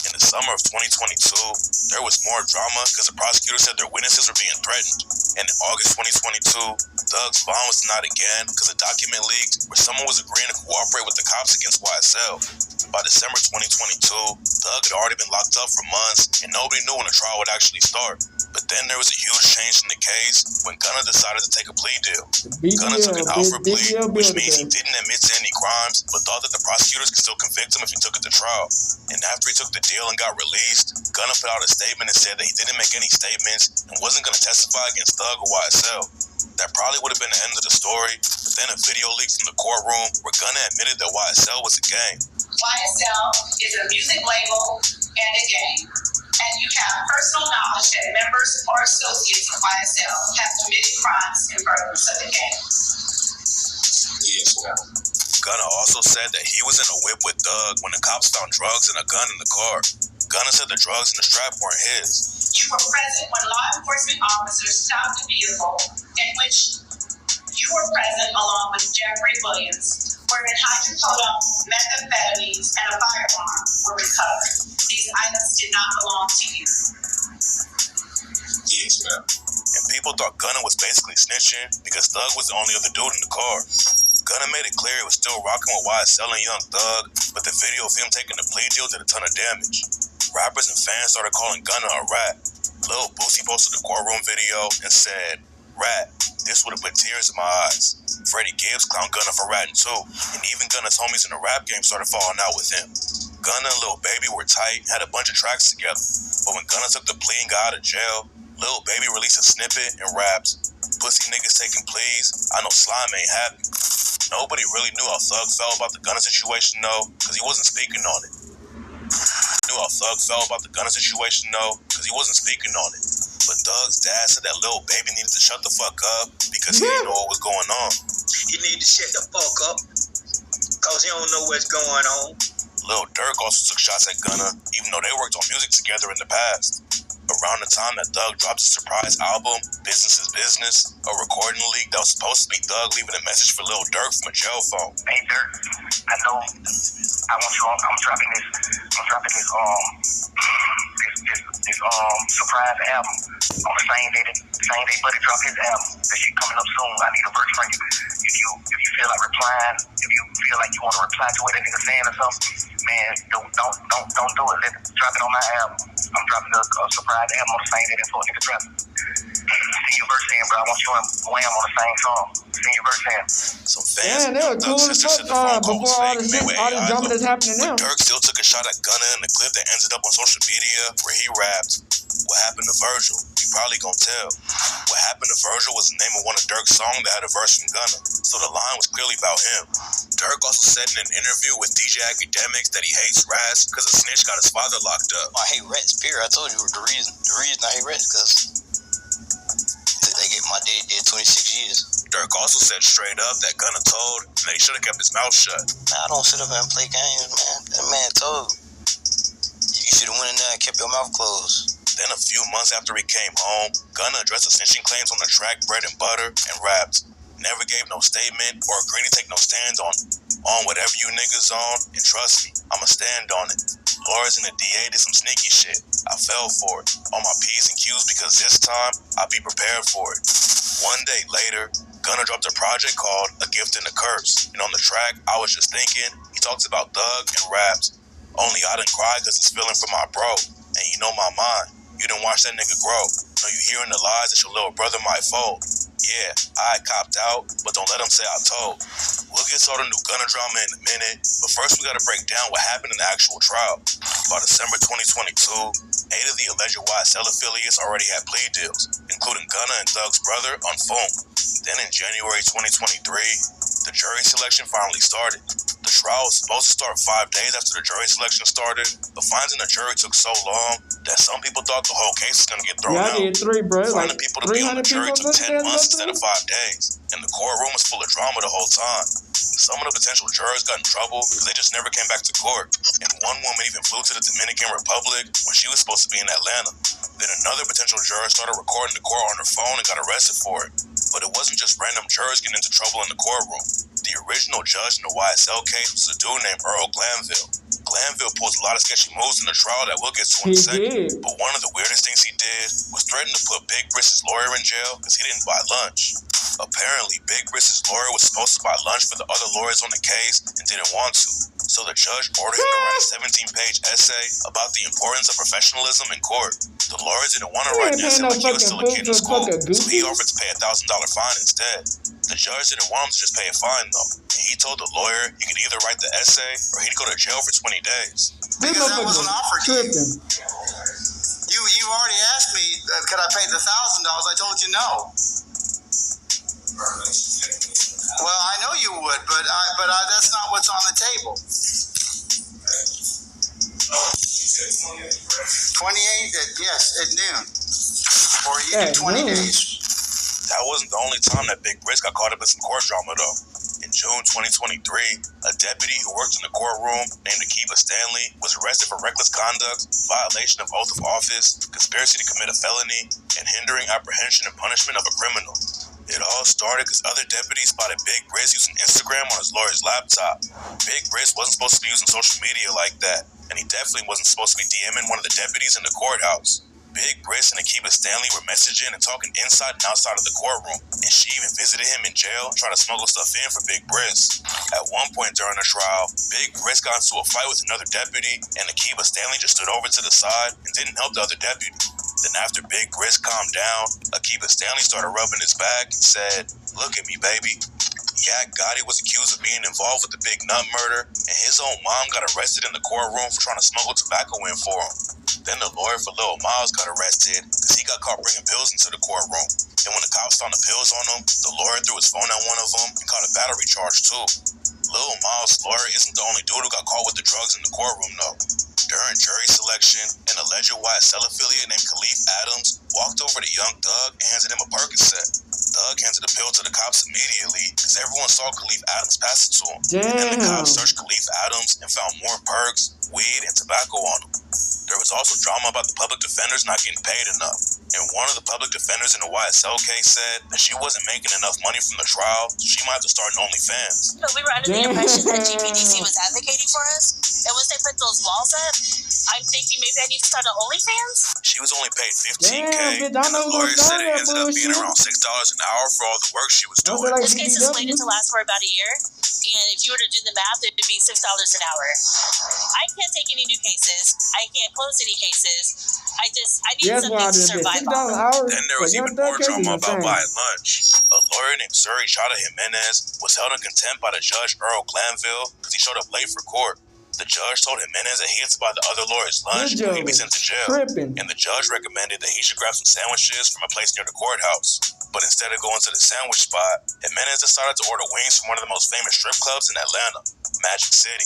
In the summer of 2022, there was more drama because the prosecutor said their witnesses were being threatened. And in August 2022, Thug's bond was denied again because a document leaked where someone was agreeing to cooperate with the cops against YSL. By December 2022, Thug had already been locked up for months and nobody knew when the trial would actually start. But then there was a huge change in the case when Gunna decided to take a plea deal. Gunna took an Alfred plea, which means he didn't admit to any crimes, but thought that the prosecutors could still convict him if he took it to trial. And after he took the deal and got released, Gunna put out a statement and said that he didn't make any statements and wasn't going to testify against Thug or YSL. That probably would have been the end of the story, but then a video leaked from the courtroom where Gunna admitted that YSL was a gang. YSL is a music label and a gang. And you have personal knowledge that members or associates of YSL have committed crimes in furtherance of the gang. Yes, ma'am. Gunna also said that he was in a whip with Thug when the cops found drugs and a gun in the car. Gunna said the drugs in the strap weren't his. You were present when law enforcement officers stopped the vehicle in which you were present along with Jeffrey Williams, wherein hydrocodone, methamphetamines, and a firearm were recovered. These items did not belong to you. Yes, ma'am. And people thought Gunna was basically snitching because Thug was the only other dude in the car. Gunna made it clear he was still rocking with YSL and Young Thug, but the video of him taking the plea deal did a ton of damage. Rappers and fans started calling Gunna a rat. Lil Boosie posted the courtroom video and said, "Rat, this would have put tears in my eyes." Freddie Gibbs clowned Gunna for ratting too, and even Gunna's homies in the rap game started falling out with him. Gunna and Lil Baby were tight, had a bunch of tracks together, but when Gunna took the plea and got out of jail, Lil Baby released a snippet and raps, "Pussy niggas taking pleas, I know slime ain't happy." Nobody really knew how Thug felt about the Gunna situation though, because he wasn't speaking on it. But Thug's dad said that Lil Baby needed to shut the fuck up because he didn't know what was going on. He need to shut the fuck up because he don't know what's going on. Lil Durk also took shots at Gunna, even though they worked on music together in the past. Around the time that Thug dropped his surprise album, Business is Business, a recording leak that was supposed to be Thug leaving a message for Lil Durk from a jail phone. "Hey Durk, I know I want you on. I'm dropping this surprise album on the same day Buddy dropped his album. That shit coming up soon. I need a verse from you. If you feel like replying, if you feel like you want to reply to what that nigga saying or something, man, don't do it. Let's drop it on my album. I'm dropping a surprise album on the same day that fuck nigga dropping. Send your verse in, bro. I want you and Wham on the same song. Send your verse in." Some fans they were cool as fuck before all this drama that's happening now. Durk still took a shot at Gunna in the clip that ended up on social media where he rapped, "What happened to Virgil? You probably gonna tell." What happened to Virgil was the name of one of Durk's songs that had a verse from Gunna, so the line was clearly about him. Durk also said in an interview with DJ Academics that he hates rats because a snitch got his father locked up. I hate rats, period. I told you the reason. The reason I hate rats because they get my dad dead 26 years. Durk also said straight up that Gunna told him that he should have kept his mouth shut. I don't sit up and play games, man. That man told you should have went in there and kept your mouth closed. Then a few months after he came home, Gunna addressed the snitching claims on the track Bread and Butter and rapped, "Never gave no statement or agreed to take no stands on whatever you niggas on, and trust me, I'ma stand on it. Lawyers and the DA did some sneaky shit. I fell for it, on my P's and Q's because this time, I'll be prepared for it." One day later, Gunna dropped a project called A Gift and a Curse, and on the track, I Was Just Thinking, he talks about Thug and raps, "Only I done cried cause it's feeling for my bro, and you know my mind. You done watch that nigga grow. Know you hearing the lies that your little brother might fold. Yeah, I copped out, but don't let him say I told." We'll get to all the new Gunna drama in a minute, but first we gotta break down what happened in the actual trial. By December 2022, 8 of the alleged YSL affiliates already had plea deals, including Gunna and Thug's brother on phone. Then in January 2023, the jury selection finally started. The trial was supposed to start 5 days after the jury selection started, but finding the jury took so long that some people thought the whole case was gonna get thrown out. I did 3, bro. Finding people to be on the jury took 10 months instead of 5 days, and the courtroom was full of drama the whole time. Some of the potential jurors got in trouble because they just never came back to court, and one woman even flew to the Dominican Republic when she was supposed to be in Atlanta. Then another potential juror started recording the court on her phone and got arrested for it. But it wasn't just random jurors getting into trouble in the courtroom. The original judge in the YSL case was a dude named Earl Glanville. Glanville pulls a lot of sketchy moves in the trial that we'll get to in a second. But one of the weirdest things he did was threaten to put Big Briss's lawyer in jail because he didn't buy lunch. Apparently, Big Briss's lawyer was supposed to buy lunch for the other lawyers on the case and didn't want to. So the judge ordered him to write a 17-page essay about the importance of professionalism in court. The lawyer didn't want to write an essay like he was still a kid in school, so he offered to pay a $1,000 fine instead. The judge didn't want him to just pay a fine, though. And he told the lawyer he could either write the essay or he'd go to jail for 20 days. Because that wasn't offered to you. You already asked me, could I pay the $1,000? I told you no. Well, I know you would, but that's not what's on the table. 28, yes, at noon. Or you do 20 days. That wasn't the only time that Big Briss got caught up in some court drama, though. In June 2023, a deputy who worked in the courtroom named Akiba Stanley was arrested for reckless conduct, violation of oath of office, conspiracy to commit a felony, and hindering apprehension and punishment of a criminal. It all started because other deputies spotted Big Briss using Instagram on his lawyer's laptop. Big Briss wasn't supposed to be using social media like that, and he definitely wasn't supposed to be DMing one of the deputies in the courthouse. Big Briss and Akiba Stanley were messaging and talking inside and outside of the courtroom, and she even visited him in jail trying to smuggle stuff in for Big Briss. At one point during the trial, Big Briss got into a fight with another deputy, and Akiba Stanley just stood over to the side and didn't help the other deputy. Then after Big Briss calmed down, Akiba Stanley started rubbing his back and said, "Look at me, baby." Yak Gotti was accused of being involved with the Big Nut murder, and his own mom got arrested in the courtroom for trying to smuggle tobacco in for him. Then the lawyer for Lil Miles got arrested because he got caught bringing pills into the courtroom. And when the cops found the pills on him, the lawyer threw his phone at one of them and caught a battery charge too. Lil Miles' lawyer isn't the only dude who got caught with the drugs in the courtroom though. During jury selection, an alleged YSL affiliate named Khalif Adams walked over to Young Thug and handed him a Percocet. Thug handed the pill to the cops immediately because everyone saw Khalif Adams pass it to him. And the cops searched Khalif Adams and found more perks, weed, and tobacco on him. There was also drama about the public defenders not getting paid enough. And one of the public defenders in the YSL case said that she wasn't making enough money from the trial, so she might have to start an OnlyFans. But we were under the impression that GPDC was advocating for us. And once they put those walls up, I'm thinking maybe I need to start an OnlyFans. She was only paid $15K, and the lawyer said it ended up being around $6 an hour for all the work she was doing. This case is slated to last for about a year. And if you were to do the math, it would be $6 an hour. I can't take any new cases. I can't close any cases. I need something to survive on. Then there was even more drama about buying lunch. A lawyer named Zuri Chada Jimenez was held in contempt by the judge Earl Glanville because he showed up late for court. The judge told Jimenez that he had to buy the other lawyer's lunch or he'd be sent to jail. And the judge recommended that he should grab some sandwiches from a place near the courthouse. But instead of going to the sandwich spot, Jimenez decided to order wings from one of the most famous strip clubs in Atlanta, Magic City.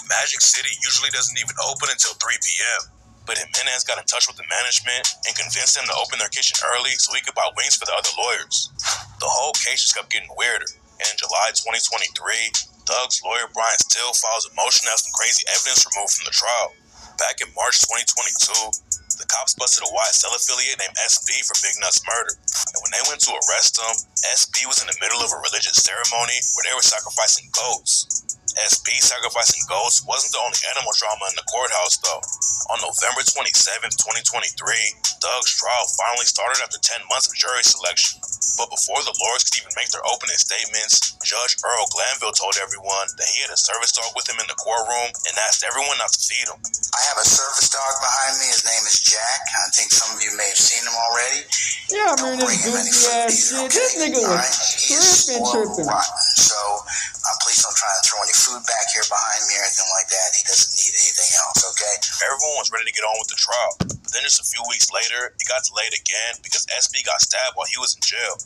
Magic City usually doesn't even open until 3 p.m. But Jimenez got in touch with the management and convinced them to open their kitchen early so he could buy wings for the other lawyers. The whole case just kept getting weirder. And in July 2023, Thug's lawyer Brian Still files a motion to have some crazy evidence removed from the trial. Back in March 2022, the cops busted a YSL affiliate named SB for Big Nut's murder. And when they went to arrest him, SB was in the middle of a religious ceremony where they were sacrificing goats. SB sacrificing goats wasn't the only animal drama in the courthouse though. On November 27th, 2023, Thug's trial finally started after 10 months of jury selection. But before the lawyers could even make their opening statements, Judge Earl Glanville told everyone that he had a service dog with him in the courtroom and asked everyone not to feed him. I have a service dog behind me. His name is Jack. I think some of you may have seen him already. Yeah, I mean, this goofy ass shit. This nigga was tripping. Rotten. So please don't try and throw any food back here behind me or anything like that. He doesn't need anything else, okay? Everyone was ready to get on with the trial. But then just a few weeks later, it got delayed again because SB got stabbed while he was in jail.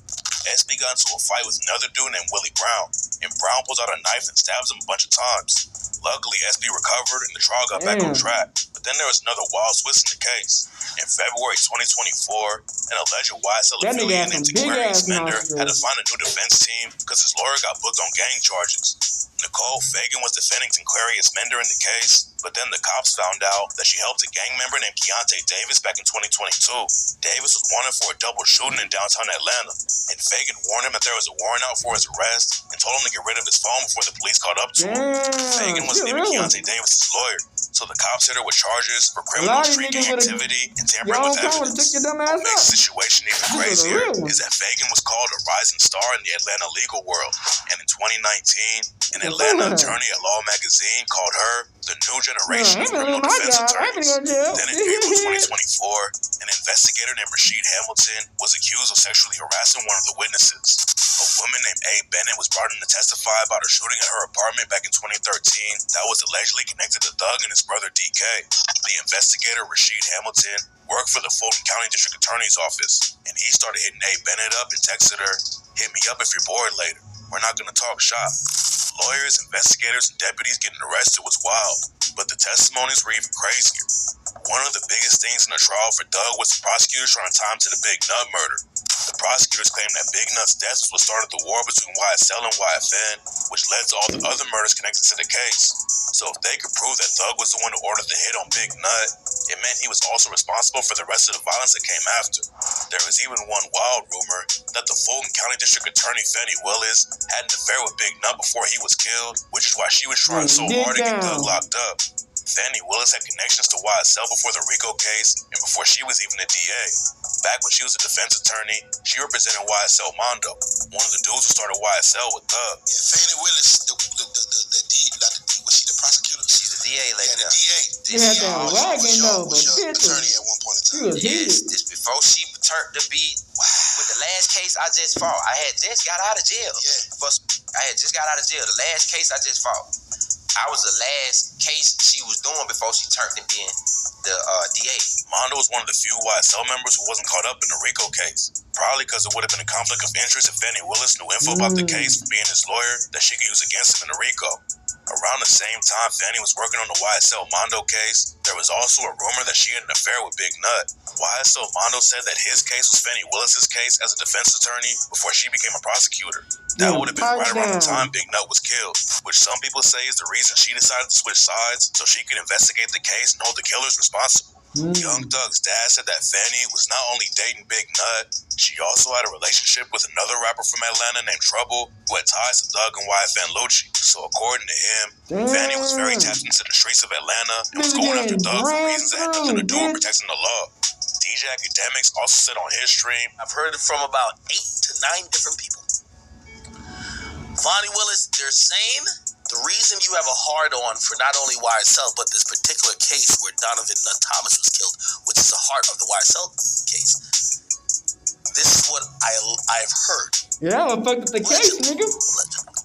SB got into a fight with another dude named Willie Brown, and Brown pulls out a knife and stabs him a bunch of times. Luckily, SB recovered and the trial got back on track. But then there was another wild twist in the case. In February 2024, an alleged YSL affiliate named Aquarius Mender had to find a new defense team because his lawyer got booked on gang charges. Nicole Fagan was defending Aquarius Mender in the case, But then the cops found out that she helped a gang member named Keontae Davis back in 2022. Davis was wanted for a double shooting in downtown Atlanta, and Fagan warned him that there was a warrant out for his arrest and told him to get rid of his phone before the police caught up to him. Fagan wasn't even Keontae Davis' lawyer, so the cops hit her with charges for criminal street gang activity and tampering with evidence. What makes the situation even crazier is that Fagan was called a rising star in the Atlanta legal world, and in 2019, an Atlanta attorney at Law Magazine called her the new generation of criminal defense attorneys. Then in April 2024, an investigator named Rasheed Hamilton was accused of sexually harassing one of the witnesses. A woman named A. Bennett was brought in to testify about a shooting at her apartment back in 2013 that was allegedly connected to Thug and his brother DK. The investigator, Rasheed Hamilton, worked for the Fulton County District Attorney's Office, and he started hitting A. Bennett up and texted her, "Hit me up if you're bored later. We're not gonna talk shop." Lawyers, investigators, and deputies getting arrested was wild, but the testimonies were even crazier. One of the biggest things in the trial for Doug was the prosecutors trying to tie him to the Big Nut murder. The prosecutors claimed that Big Nut's death was what started the war between YSL and YFN, which led to all the other murders connected to the case. So if they could prove that Thug was the one who ordered the hit on Big Nut, it meant he was also responsible for the rest of the violence that came after. There was even one wild rumor that the Fulton County District Attorney Fannie Willis had an affair with Big Nut before he was killed, which is why she was trying so hard to get Doug locked up. Fannie Willis had connections to YSL before the Rico case and before she was even a DA. Back when she was a defense attorney, she represented YSL Mondo, one of the dudes who started YSL with Thug. Yeah, Fannie Willis, was she the prosecutor? She's the DA later. Yeah, the DA. You had that wagon though, but attorney at one point in time. Yes, this before she turned to be with the last case I just fought. I had just got out of jail. Yeah. I had just got out of jail. The last case I just fought. I was the last case she was doing before she turned to being the DA. Mondo was one of the few YSL members who wasn't caught up in the Rico case. Probably because it would have been a conflict of interest if Fannie Willis knew info about the case from being his lawyer that she could use against him in the Rico. Around the same time Fannie was working on the YSL Mondo case, there was also a rumor that she had an affair with Big Nut. YSL Mondo said that his case was Fannie Willis's case as a defense attorney before she became a prosecutor. That would have been right around the time Big Nut was killed, which some people say is the reason she decided to switch sides so she could investigate the case and hold the killers responsible. Young Thug's dad said that Fannie was not only dating Big Nut, she also had a relationship with another rapper from Atlanta named Trouble, who had ties to Thug and YFN Lucci. So according to him, Fannie was very tapped into the streets of Atlanta and was going after Thug for reasons that had nothing to do with protecting the law. DJ Academics also said on his stream, I've heard it from about 8 to 9 different people. Fannie Willis, they're saying the reason you have a hard-on for not only YSL, but this particular case where Donovan Nut Thomas was killed, which is the heart of the YSL case. This is what I've heard. Yeah, I fucked up the case, nigga.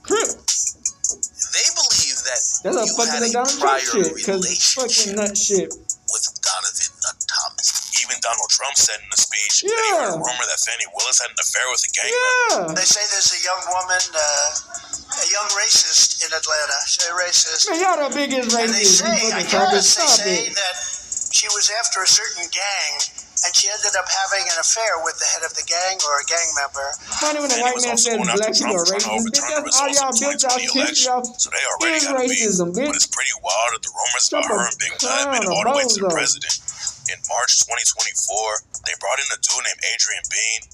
Crip. They believe that that's you had a prior relationship nut shit with Donovan Nut Thomas. Even Donald Trump said in a speech that he heard a rumor that Fannie Willis had an affair with a gang member. They say there's a young woman, a young racist in Atlanta. She's a racist. Man, y'all the biggest racist. And they say that she was after a certain gang, and she ended up having an affair with the head of the gang or a gang member. Funny when the white man says black people are racist. Bitch, that's all y'all built y'all kids y'all. So they already got racism, bitch. But it's pretty wild that the rumors about her and Big Nut made it all the way to the president. In March 2024, they brought in a dude named Adrian Bean.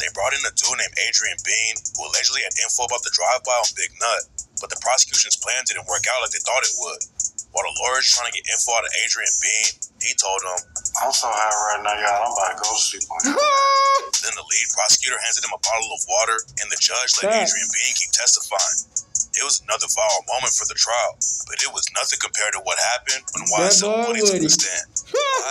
They brought in a dude named Adrian Bean, who allegedly had info about the drive-by on Big Nut, but the prosecution's plan didn't work out like they thought it would. While the lawyer's trying to get info out of Adrian Bean, he told them, "I'm so high right now, y'all. I'm about to go to sleep on you." Then the lead prosecutor handed him a bottle of water, and the judge let Adrian Bean keep testifying. It was another viral moment for the trial, but it was nothing compared to what happened when YSL Woody took the stand.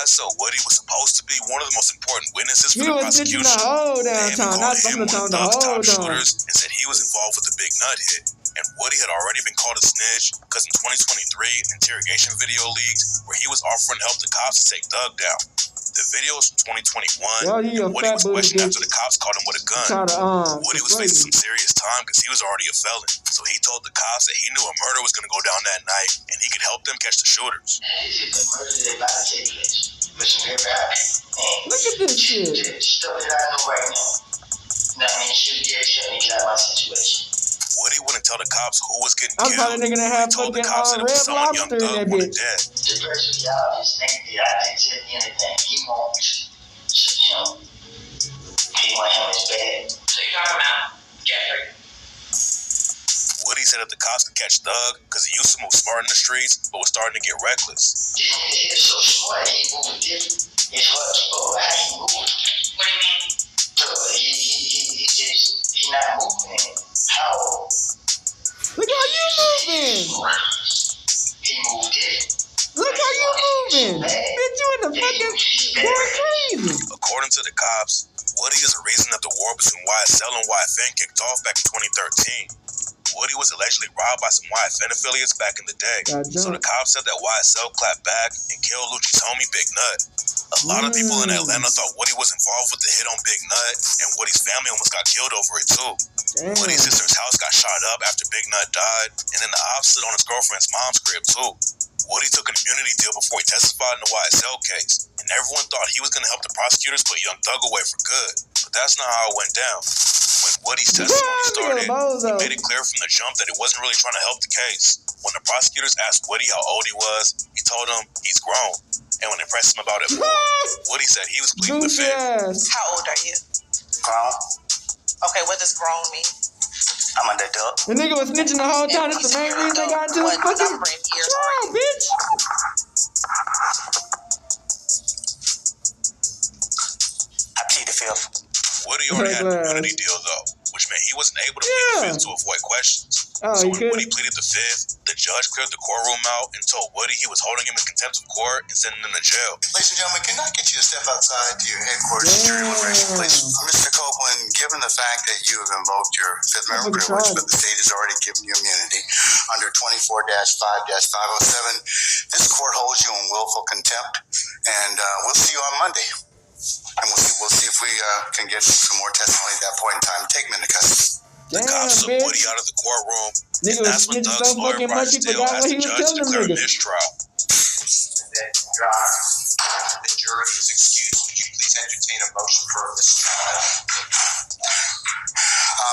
YSL Woody was supposed to be one of the most important witnesses for the prosecution. They even called him one of Thug's top shooters and said he was involved with the Big Nut hit. And Woody had already been called a snitch because in 2023, an interrogation video leaked where he was offering help to cops to take Thug down. The video was from 2021, and Woody was questioned after the cops caught him with a gun. Woody was facing some serious time because he was already a felon. So he told the cops that he knew a murder was going to go down that night, and he could help them catch the shooters. Look at this shit. Woody wouldn't tell the cops who was getting I'm killed. probably nigga that have He told the fucking cops that it was Red someone Young Lobster in that Thug wanted bitch. dead. The virtually obvious nigga did. I didn't tell you anything. He wants him. He want him as bad. So you're talking about Jeffrey? Woody said that the cops could catch Thug because he used to move smart in the streets, but was starting to get reckless. He's so smart. He moving different. It's hard to know how he moving. What do you mean? He's not moving. How? Look how you moving. He moved different. Look how you moving. Bitch, you in the fucking going crazy. According to the cops, Woody is the reason that the war between YSL and YFN kicked off back in 2013. Woody was allegedly robbed by some YFN affiliates back in the day. So the cops said that YSL clapped back and killed Lucci's homie Big Nut. A lot of people in Atlanta thought Woody was involved with the hit on Big Nut, and Woody's family almost got killed over it too. Damn. Woody's sister's house got shot up after Big Nut died, and then the ops slid on his girlfriend's mom's crib too. Woody took an immunity deal before he testified in the YSL case, and everyone thought he was going to help the prosecutors put Young Thug away for good. But that's not how it went down. When Woody's testimony started, he made it clear from the jump that he wasn't really trying to help the case. When the prosecutors asked Woody how old he was, he told them he's grown. And when they pressed him about it more, Woody said he was pleading the fifth. How old are you? Grown. Okay, what does grown mean? I'm an adult. The nigga was snitching the whole time. That's the main reason they got into the fucking trial, bitch. I plead the fifth. Woody already had an immunity deal though, which meant he wasn't able to plead the fifth to avoid questions. So when Woody pleaded the fifth, the judge cleared the courtroom out and told Woody he was holding him in contempt of court and sending him to jail. Ladies and gentlemen, can I get you to step outside to your headquarters security immigration, please? Mr. Copeland, given the fact that you have invoked your Fifth Amendment privilege, but the state has already given you immunity under 24-5-507, this court holds you in willful contempt, and we'll see you on Monday. And we'll see if we can get some more testimony at that point in time. Take him into custody. The cops took Woody out of the courtroom, and that's when Thug's lawyer Brian Steele asked the judge to declare a mistrial. Your Honor, the jury is excused. Would you please entertain a motion for a mistrial?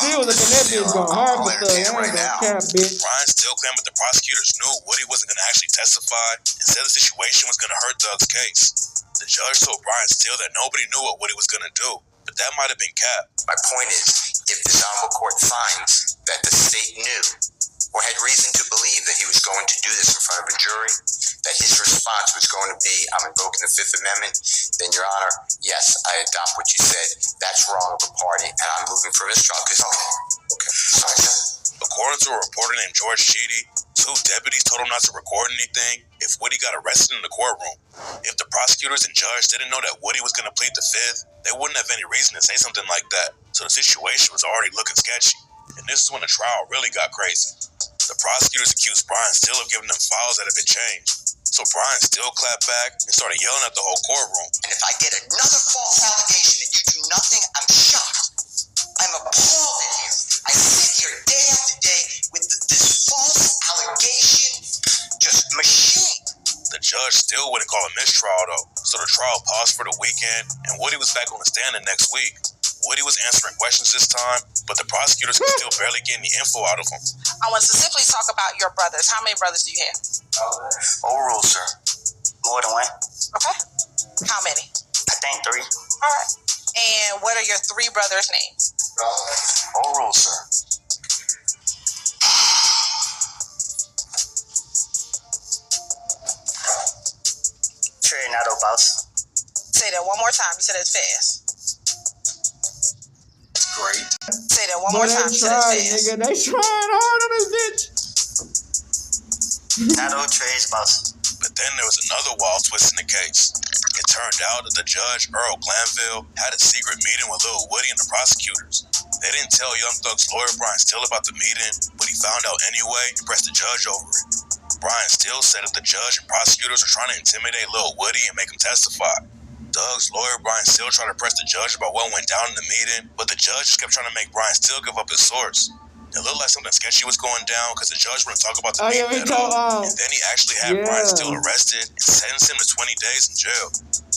Steele looking at this going hard for Thug. I ain't gonna cap, bitch. Brian Steele claimed that the prosecutors knew Woody wasn't going to actually testify and said the situation was going to hurt Thug's case. The judge told Brian Steele that nobody knew what Woody was going to do, but that might have been cap. My point is, if this honorable court finds that the state knew or had reason to believe that he was going to do this in front of a jury, that his response was going to be, I'm invoking the Fifth Amendment, then, Your Honor, yes, I adopt what you said. That's wrong of a party, and I'm moving for mistrial. Okay. According to a reporter named George Sheedy, 2 deputies told him not to record anything if Woody got arrested in the courtroom. If the prosecutors and judge didn't know that Woody was going to plead the fifth, they wouldn't have any reason to say something like that. So the situation was already looking sketchy. And this is when the trial really got crazy. The prosecutors accused Brian Steele of giving them files that had been changed. So Brian Steele clapped back and started yelling at the whole courtroom. And if I get another false allegation and you do nothing, I'm shocked. I'm appalled in here. I sit here day after day with this false allegation just machine. The judge still wouldn't call a mistrial though, so the trial paused for the weekend, and Woody was back on the stand the next week. Woody was answering questions this time, but the prosecutors could still barely get any info out of him. I want to specifically talk about your brothers. How many brothers do you have? Overruled, sir. More than one. Okay. How many? I think 3. All right. And what are your 3 brothers' names? Overruled, sir. Trey, not a boss. Say that one more time. You said it fast. Great. Say that one more time. You said it fast. Nigga, they trying hard on this bitch. Not old Trey's boss. But then there was another wild twist in the case. It turned out that the judge, Earl Glanville, had a secret meeting with Lil Woody and the prosecutors. They didn't tell Young Thug's lawyer Brian Steele about the meeting, but he found out anyway and pressed the judge over it. Brian Steele said that the judge and prosecutors were trying to intimidate Lil Woody and make him testify. Thug's lawyer, Brian Steele, tried to press the judge about what went down in the meeting, but the judge just kept trying to make Brian Steele give up his source. It looked like something sketchy was going down because the judge wouldn't talk about the meeting at all. And then he actually had Brian Steele arrested and sentenced him to 20 days in jail.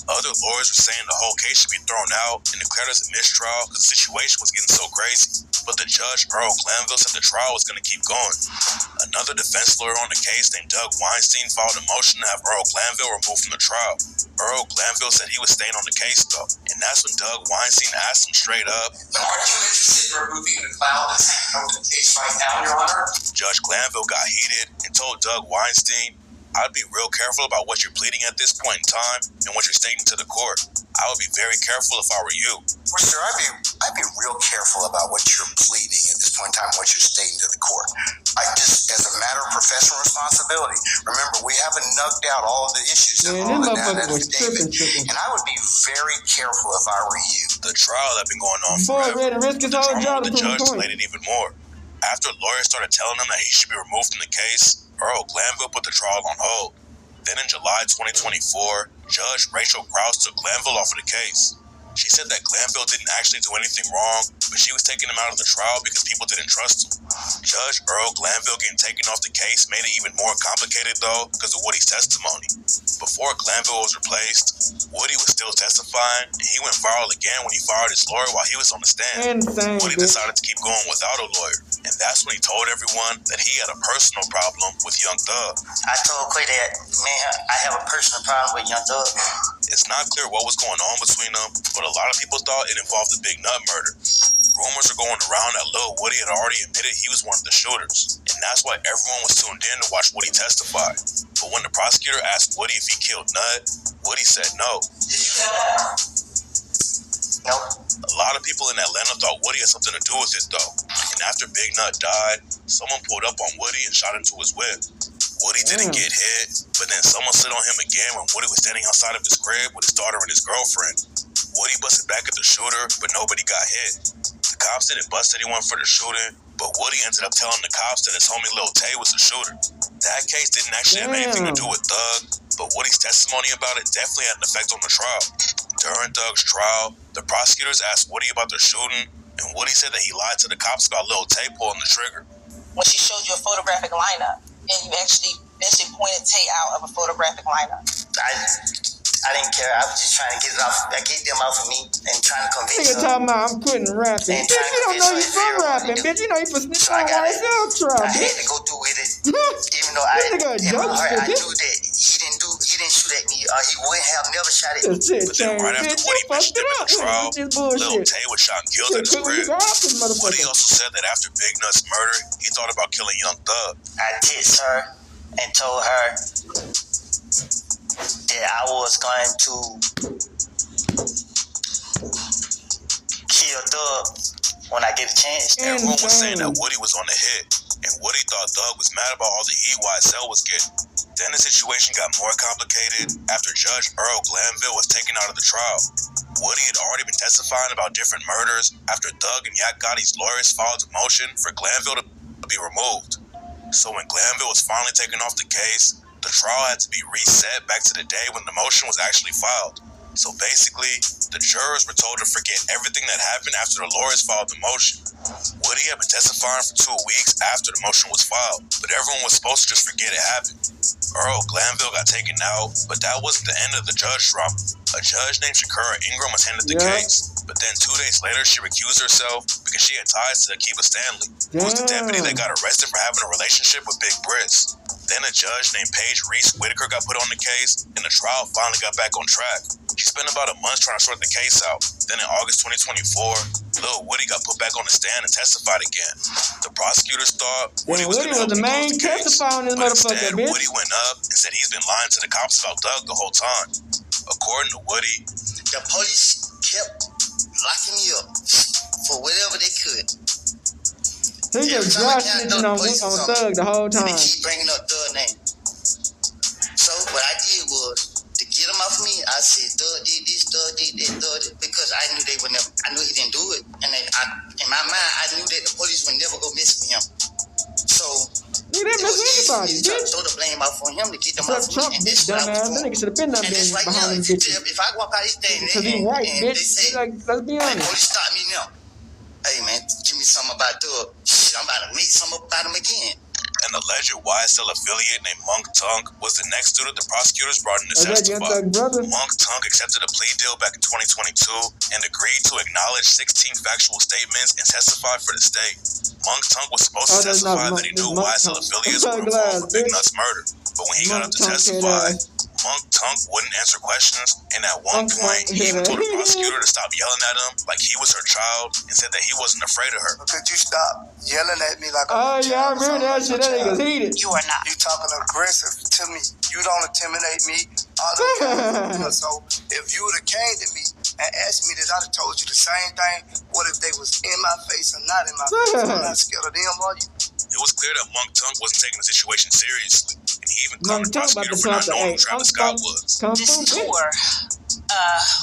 Other lawyers were saying the whole case should be thrown out and declared as a mistrial because the situation was getting so crazy. But the judge, Earl Glanville, said the trial was going to keep going. Another defense lawyer on the case named Doug Weinstein filed a motion to have Earl Glanville removed from the trial. Earl Glanville said he was staying on the case, though. And that's when Doug Weinstein asked him straight up, "But aren't you interested in removing the cloud that's hanging over the case right now, Your Honor?" Judge Glanville got heated and told Doug Weinstein, "I'd be real careful about what you're pleading at this point in time and what you're stating to the court. I would be very careful if I were you." Well, sir, I'd be real careful about what you're pleading at this point in time, what you're stating to the court. I just, as a matter of professional responsibility, remember, we haven't nugged out all of the issues involved in that affidavit, and I would be very careful if I were you. The trial had been going on forever, but the drama with the judge delayed it even more. After lawyers started telling him that he should be removed from the case, Earl Glanville put the trial on hold. Then in July 2024, Judge Rachel Krause took Glanville off of the case. She said that Glanville didn't actually do anything wrong, but she was taking him out of the trial because people didn't trust him. Judge Earl Glanville getting taken off the case made it even more complicated, though, because of Woody's testimony. Before Glanville was replaced, Woody was still testifying, and he went viral again when he fired his lawyer while he was on the stand. Insane, Woody decided to keep going without a lawyer, and that's when he told everyone that he had a personal problem with Young Thug. I told Quitt that, man, I have a personal problem with Young Thug. It's not clear what was going on between them, but a lot of people thought it involved the Big Nut murder. Rumors are going around that Lil Woody had already admitted he was one of the shooters, and that's why everyone was tuned in to watch Woody testify. But when the prosecutor asked Woody if he killed Nut, Woody said no. Did you kill him? No. A lot of people in Atlanta thought Woody had something to do with it, though. And after Big Nut died, someone pulled up on Woody and shot into his whip. Woody didn't get hit, but then someone slid on him again when Woody was standing outside of his crib with his daughter and his girlfriend. Woody busted back at the shooter, but nobody got hit. The cops didn't bust anyone for the shooting, but Woody ended up telling the cops that his homie Lil Tay was the shooter. That case didn't actually have anything to do with Thug, but Woody's testimony about it definitely had an effect on the trial. During Thug's trial, the prosecutors asked Woody about the shooting, and Woody said that he lied to the cops about Lil Tay pulling the trigger. When she showed you a photographic lineup, and you actually pointed Tay out of a photographic lineup. I didn't care. I was just trying to get it off. I get them off of me and trying to convince Nigga talking about I'm quitting rapping. Bitch, you don't know you from rapping. Bitch, you know you for snitch on YSL trial, I bitch. had to go through with it. Even though I knew that he didn't shoot at me. He wouldn't have never shot at me. But then right after Woody mentioned him in the trial, Lil Tay was shot and killed in his crib. Woody also said that after Big Nut's murder, he thought about killing Young Thug. I texted her and told her that I was going to kill Thug when I get a chance. Everyone was saying that Woody was on the hit, and Woody thought Thug was mad about all the heat YSL was getting. Then the situation got more complicated after Judge Earl Glanville was taken out of the trial. Woody had already been testifying about different murders after Thug and Yak Gotti's lawyers filed a motion for Glanville to be removed. So when Glanville was finally taken off the case, the trial had to be reset back to the day when the motion was actually filed. So basically, the jurors were told to forget everything that happened after the lawyers filed the motion. Woody had been testifying for 2 weeks after the motion was filed, but everyone was supposed to just forget it happened. Earl Glanville got taken out, but that wasn't the end of the judge drama. A judge named Shakura Ingram was handed the case, but then 2 days later she recused herself because she had ties to Akiva Stanley, who was the deputy that got arrested for having a relationship with Big Briss. Then a judge named Paige Reese Whitaker got put on the case, and the trial finally got back on track. She spent about a month trying to sort the case out. Then in August 2024, Lil Woody got put back on the stand and testified again. The prosecutors thought Woody was going to help them close the case, but instead Woody went up and said he's been lying to the cops about Thug the whole time. According to Woody, the police kept locking me up for whatever they could. He just Josh snitching on Thug the whole time. And they keep bringing up Thug name. So what I did was to get him off me. I said Thug did this, Thug did that, Thug did, because I knew they would never. I knew he didn't do it, and in my mind I knew that the police would never go mess with him. So he didn't mess with anybody. Bitch. Throw the blame out on him to get them off me. And this dumbass. That nigga should have been done behind them bitches. If I walk out this thing because he white, bitch. They say, like, let's be honest. Police stop me now. Hey man, give me something about Thug. Shit, I'm about to make something about him again. An alleged YSL affiliate named Monk Tunk was the next student the prosecutors brought in to testify. Monk Tunk accepted a plea deal back in 2022 and agreed to acknowledge 16 factual statements and testify for the state. Monk Tunk was supposed to testify that he knew YSL affiliates were involved with Big Nut's murder, but when he got up to testify, Monk Tunk wouldn't answer questions, and at one point, he even told the prosecutor to stop yelling at him like he was her child and said that he wasn't afraid of her. Could you stop yelling at me like a child? Yeah, I remember that shit. That nigga's heated. You are not. You talking aggressive to me. You don't intimidate me. So if you would have came to me and asked me this, I'd have told you the same thing. What if they was in my face or not in my face? I'm not scared of them, are you? It was clear that Monk Tunk wasn't taking the situation seriously, and he even called the prosecutor for not knowing who Travis Scott was. This tour,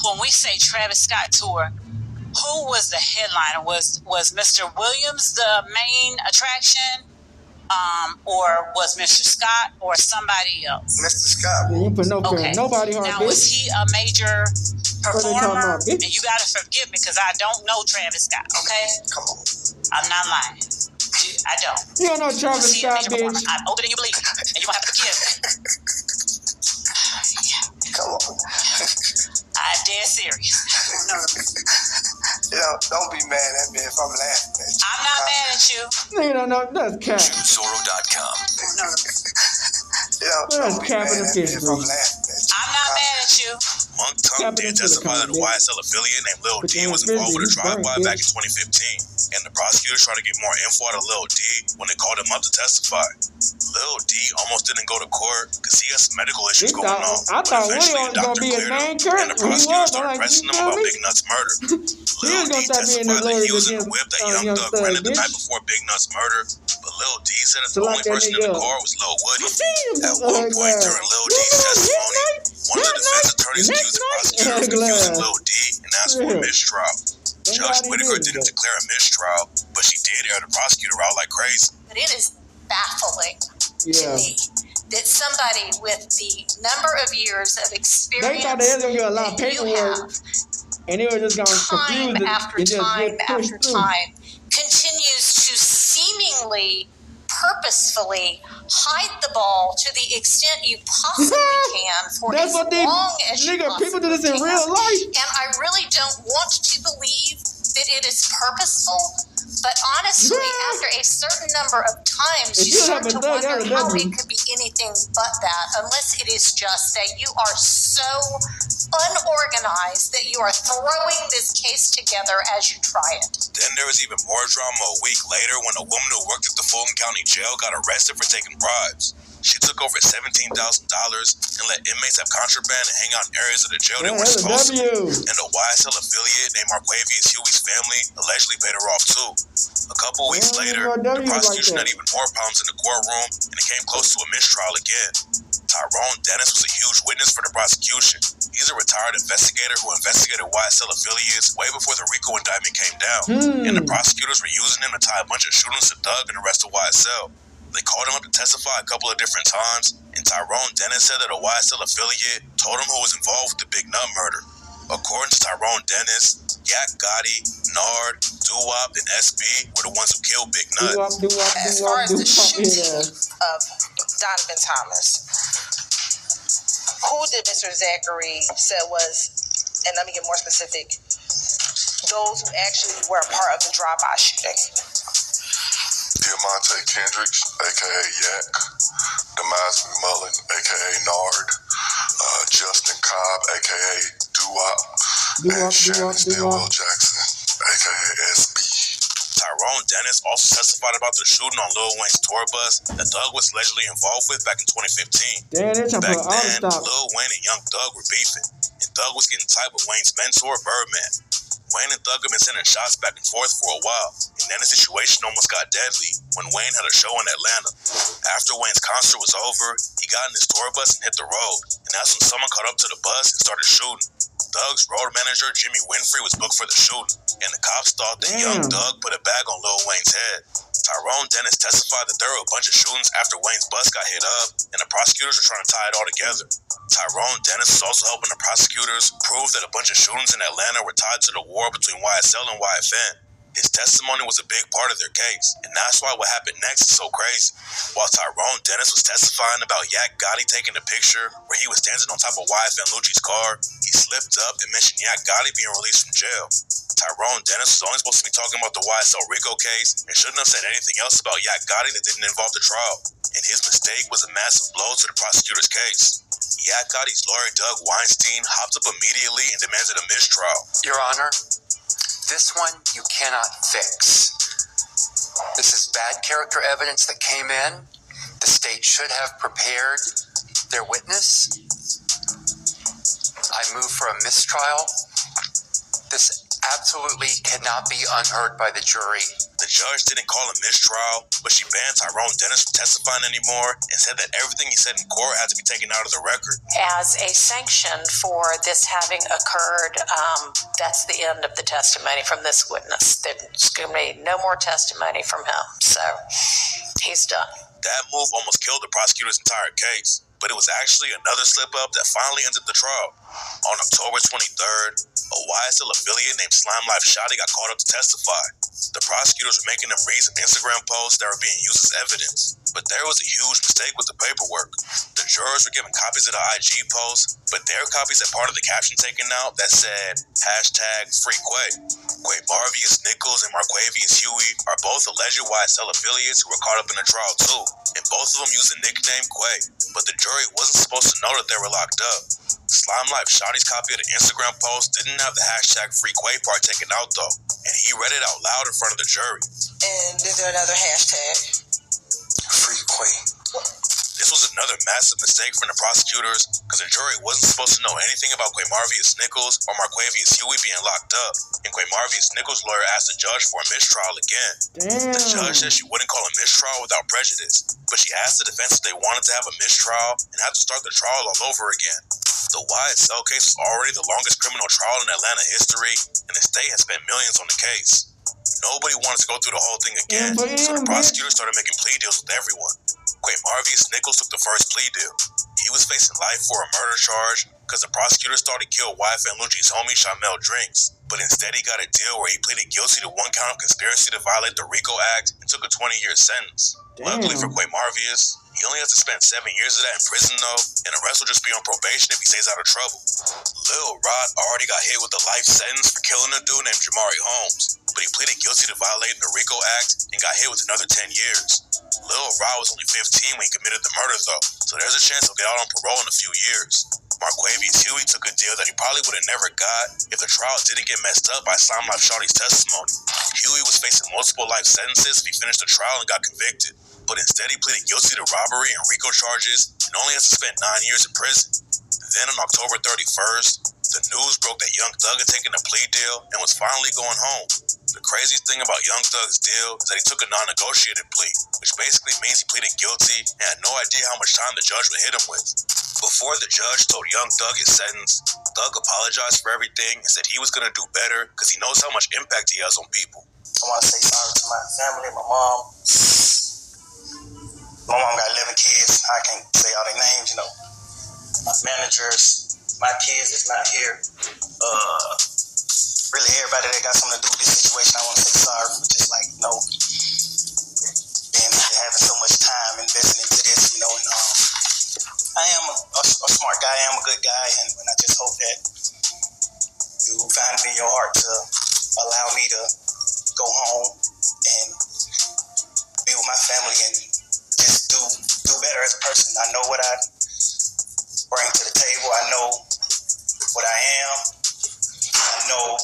when we say Travis Scott tour, who was the headliner? Was Mr. Williams the main attraction, or was Mr. Scott or somebody else? Mr. Scott. You put okay. Nobody hard. Now, was he a major performer? And you gotta forgive me because I don't know Travis Scott. Okay, come on, I'm not lying. I don't. You don't know Travis Scott, bitch. I'm older than you believe, and you're gonna have to forgive me. Come on. I'm dead serious. No. Don't be mad at me if I'm laughing at you. I'm not mad at you. Nigga don't know. That's cap. Zoro.com. No. That's cap in the fish, bro. I'm not mad at you. Monk Tunk did testify that a YSL affiliate named Lil D was involved with a drive-by back in 2015, and the prosecutors tried to get more info out of Lil D when they called him up to testify. Lil D almost didn't go to court because he had some medical issues going on. I thought eventually Willie was going to be his main character. and the prosecutors started pressing him about Big Nut's murder. Lil D testified that he was in the whip that Young Thug rented the night before Big Nut's murder, but Lil D said that the only person in the car was Lil Woody. At one point during Lil D's testimony, one of the defense attorneys accused the prosecutor of confusing Lil D and asked for a mistrial. Judge Whitaker didn't declare a mistrial, but she did air the prosecutor out like crazy. But it is baffling to me that somebody with the number of years of experience they thought they was gonna get a lot of paperwork, and they were just gonna confuse it. Time after time continues to seemingly purposefully hide the ball to the extent you possibly can for as long as you possibly people do this in real life. And I really don't want to believe that it is purposeful, but honestly, after a certain number of times, you start to wonder how it could be anything but that, unless it is just that you are so unorganized that you are throwing this case together as you try it. Then there was even more drama a week later when a woman who worked at the Fulton County Jail got arrested for taking bribes. She took over $17,000 and let inmates have contraband and hang out in areas of the jail they weren't supposed to. And a YSL affiliate named Marquavius Huey's family allegedly paid her off too. A couple weeks later, the prosecution had even more problems in the courtroom, and it came close to a mistrial again. Tyrone Dennis was a huge witness for the prosecution. He's a retired investigator who investigated YSL affiliates way before the Rico indictment came down, and the prosecutors were using him to tie a bunch of shootings to Thug and the rest of YSL. They called him up to testify a couple of different times, and Tyrone Dennis said that a YSL affiliate told him who was involved with the Big Nut murder. According to Tyrone Dennis, Yak Gotti, Nard, Doo-Wop, and SB were the ones who killed Big Nut. As far as the shooting of Donovan Thomas, who did Mr. Zachary say was, and let me get more specific, those who actually were a part of the drive-by shooting? Diamante Kendricks, a.k.a. Yak, Demise McMullen, a.k.a. Nard, Justin Cobb, a.k.a. Doo-Wop, and Shannon Stillwell Jackson, a.k.a. SB. Tyrone Dennis also testified about the shooting on Lil Wayne's tour bus that Thug was allegedly involved with back in 2015. Back then, Lil Wayne and Young Thug were beefing, and Thug was getting tight with Wayne's mentor, Birdman. Wayne and Thug have been sending shots back and forth for a while, and then the situation almost got deadly when Wayne had a show in Atlanta. After Wayne's concert was over, he got in his tour bus and hit the road, and that's when someone caught up to the bus and started shooting. Thug's road manager, Jimmy Winfrey, was booked for the shooting, and the cops thought that Young Thug put a bag on Lil Wayne's head. Tyrone Dennis testified that there were a bunch of shootings after Wayne's bus got hit up, and the prosecutors were trying to tie it all together. Tyrone Dennis was also helping the prosecutors prove that a bunch of shootings in Atlanta were tied to the war between YSL and YFN. His testimony was a big part of their case, and that's why what happened next is so crazy. While Tyrone Dennis was testifying about Yak Gotti taking a picture where he was standing on top of YFN Lucci's car, he slipped up and mentioned Yak Gotti being released from jail. Tyrone Dennis was only supposed to be talking about the YSL Rico case and shouldn't have said anything else about Yak Gotti that didn't involve the trial, and his mistake was a massive blow to the prosecutor's case. Yak Gotti's lawyer Doug Weinstein hopped up immediately and demanded a mistrial. Your Honor, this one you cannot fix. This is bad character evidence that came in. The state should have prepared their witness. I move for a mistrial. This absolutely cannot be unheard by the jury. The judge didn't call a mistrial, but she banned Tyrone Dennis from testifying anymore and said that everything he said in court had to be taken out of the record. As a sanction for this having occurred, that's the end of the testimony from this witness. There's going to be no more testimony from him, so he's done. That move almost killed the prosecutor's entire case, but it was actually another slip-up that finally ended the trial. On October 23rd, a YSL affiliate named Slime Life Shotty got called up to testify. The prosecutors were making them read some Instagram posts that were being used as evidence, but there was a huge mistake with the paperwork. The jurors were given copies of the IG posts, but their copies had part of the caption taken out that said, #FreeQuay. Quavius Nichols and Marquavius Huey are both alleged YSL affiliates who were caught up in the trial too, and both of them used the nickname Quay, but the jury wasn't supposed to know that they were locked up. Slime Life Shotty's copy of the Instagram post didn't have the #FreeQuay part taken out though, and he read it out loud in front of the jury. And is there another hashtag? Free Quay. This was another massive mistake from the prosecutors because the jury wasn't supposed to know anything about Quamarvius Nichols or Marquavius Huey being locked up, and Quamarvius Nichols' lawyer asked the judge for a mistrial again. Damn. The judge said she wouldn't call a mistrial without prejudice, but she asked the defense if they wanted to have a mistrial and have to start the trial all over again. The YSL case was already the longest criminal trial in Atlanta history, and the state had spent millions on the case. Nobody wanted to go through the whole thing again, so the prosecutors started making plea deals with everyone. Quamarvius Nichols took the first plea deal. He was facing life for a murder charge because the prosecutors thought he killed YFN Lucci's homie Shamel Drinks, but instead he got a deal where he pleaded guilty to one count of conspiracy to violate the Rico Act and took a 20-year sentence. Luckily for Quamarvius, he only has to spend 7 years of that in prison though, and the rest will just be on probation if he stays out of trouble. Lil Rod already got hit with a life sentence for killing a dude named Jamari Holmes, but he pleaded guilty to violating the Rico Act and got hit with another 10 years. Lil Rod was only 15 when he committed the murder though, so there's a chance he'll get out on parole in a few years. Marquavius Huey took a deal that he probably would have never got if the trial didn't get messed up by Slime Life Shotty's testimony. Huey was facing multiple life sentences if he finished the trial and got convicted, but instead he pleaded guilty to robbery and Rico charges and only has to spend 9 years in prison. Then on October 31st, the news broke that Young Thug had taken a plea deal and was finally going home. The craziest thing about Young Thug's deal is that he took a non-negotiated plea, which basically means he pleaded guilty and had no idea how much time the judge would hit him with. Before the judge told Young Thug his sentence, Thug apologized for everything and said he was going to do better because he knows how much impact he has on people. I want to say sorry to my family, my mom. My mom got 11 kids. I can't say all their names, my managers, my kids that's not here. Really everybody that got something to do with this situation, I want to say sorry for just having so much time invested into this, and I am a smart guy, I am a good guy, and I just hope that you find it in your heart to allow me to go home and be with my family and just do better as a person. I know what I bring to the table. I know what I am. I know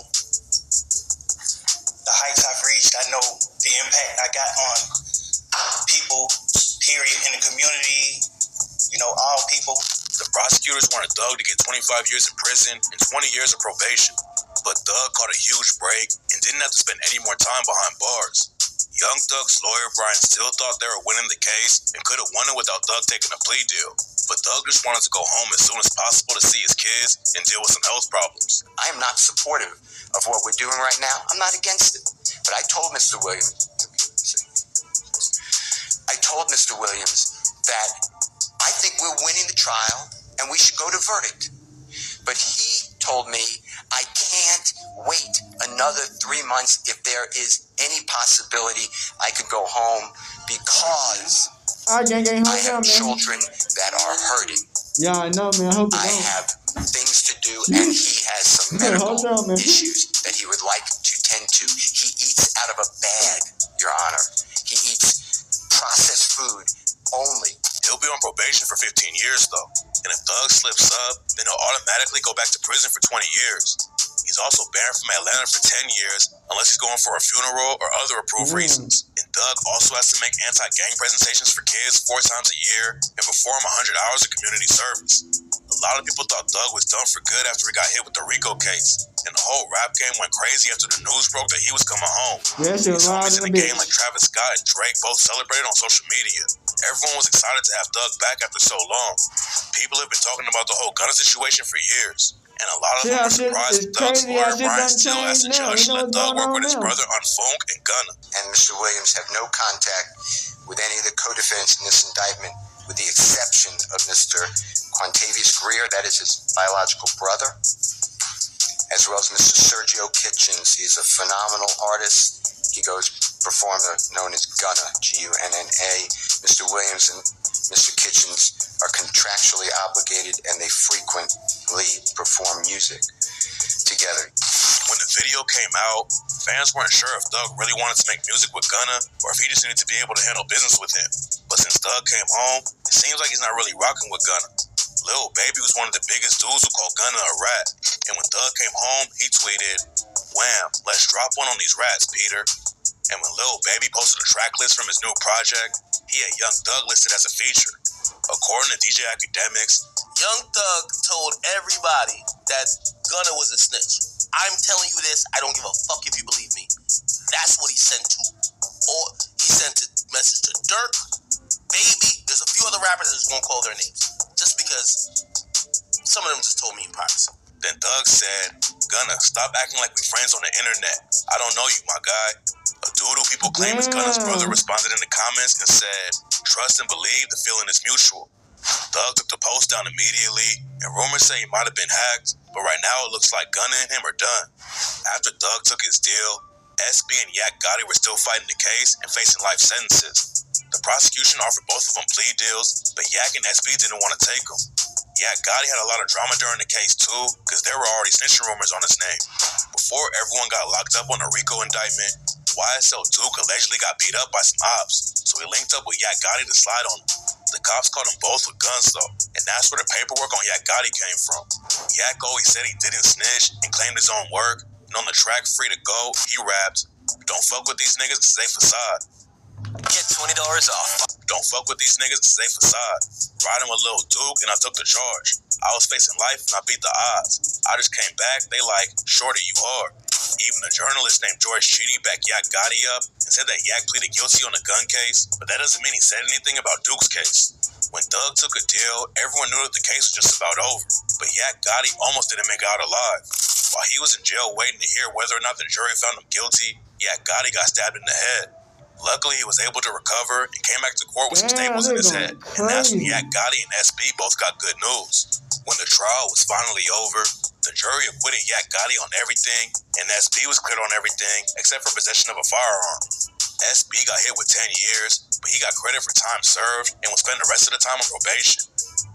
the heights I've reached. I know the impact I got on people, period, in the community, all people. The prosecutors wanted Thug to get 25 years in prison and 20 years of probation, but Thug caught a huge break and didn't have to spend any more time behind bars. Young Thug's lawyer, Brian, still thought they were winning the case and could have won it without Thug taking a plea deal. But Thug just wanted to go home as soon as possible to see his kids and deal with some health problems. I am not supportive of what we're doing right now. I'm not against it. But I told Mr. Williams that I think we're winning the trial and we should go to verdict. But he told me I can't wait another 3 months if there is any possibility I could go home because I have children that are hurting. Yeah, I know, man. I hope you I don't. have things to do, and he has some medical issues that he would like to tend to. He eats out of a bag, Your Honor. He eats processed food only. He'll be on probation for 15 years, though. And if Thug slips up, then he'll automatically go back to prison for 20 years. He's also banned from Atlanta for 10 years unless he's going for a funeral or other approved reasons. And Thug also has to make anti-gang presentations for kids 4 times a year and perform 100 hours of community service. A lot of people thought Thug was done for good after he got hit with the Rico case. And the whole rap game went crazy after the news broke that he was coming home. His homies in the game like Travis Scott and Drake both celebrated on social media. Everyone was excited to have Thug back after so long. People have been talking about the whole Gunna situation for years. And a lot of them were surprised that Thug's lawyer, Brian Steele, asked the judge to let Thug work with his brother on Funk and Gunna. And Mr. Williams have no contact with any of the co-defendants in this indictment, with the exception of Mr. Quantavious Greer, that is his biological brother, as well as Mr. Sergio Kitchens. He's a phenomenal artist. He goes performer known as Gunna, G-U-N-N-A. Mr. Williams and Mr. Kitchens are contractually obligated, and they frequently perform music together. When the video came out, fans weren't sure if Thug really wanted to make music with Gunna or if he just needed to be able to handle business with him. But since Thug came home, it seems like he's not really rocking with Gunna. Lil Baby was one of the biggest dudes who called Gunna a rat. And when Thug came home, he tweeted, "Wham, let's drop one on these rats, Peter." And when Lil Baby posted a track list from his new project, he had Young Thug listed as a feature. According to DJ Academics, Young Thug told everybody that Gunna was a snitch. I'm telling you this, I don't give a fuck if you believe me. That's what he sent to. Or he sent a message to Dirk, Baby. There's a few other rappers, I just won't call their names. Just because some of them just told me in privacy. Then Thug said, "Gunna, stop acting like we friends on the internet. I don't know you, my guy." A dude who people claim is Gunna's brother responded in the comments and said, "Trust and believe, the feeling is mutual." Thug took the post down immediately, and rumors say he might have been hacked, but right now it looks like Gunna and him are done. After Thug took his deal, SB and Yak Gotti were still fighting the case and facing life sentences. The prosecution offered both of them plea deals, but Yak and SB didn't want to take them. Yak Gotti had a lot of drama during the case too, because there were already snitching rumors on his name. Before everyone got locked up on a Rico indictment, YSL Duke allegedly got beat up by some ops, so he linked up with Yak Gotti to slide on him. The cops caught them both with guns though, and that's where the paperwork on Yak Gotti came from. Yak always said he didn't snitch and claimed his own work, and on the track Free to Go, he rapped, "Don't fuck with these niggas cause they facade. Get $20 off. Don't fuck with these niggas cause they facade. Riding with Lil Duke and I took the charge. I was facing life and I beat the odds. I just came back, they like, shorty, you hard." Even a journalist named George Chidi backed Yak Gotti up and said that Yak pleaded guilty on the gun case, but that doesn't mean he said anything about Duke's case. When Thug took a deal, everyone knew that the case was just about over, but Yak Gotti almost didn't make it out alive. While he was in jail waiting to hear whether or not the jury found him guilty, Yak Gotti got stabbed in the head. Luckily, he was able to recover and came back to court with some staples in his head, and that's when Yak Gotti and SB both got good news. When the trial was finally over, the jury acquitted Yak Gotti on everything, and SB was cleared on everything except for possession of a firearm. SB got hit with 10 years, but he got credit for time served and will spend the rest of the time on probation.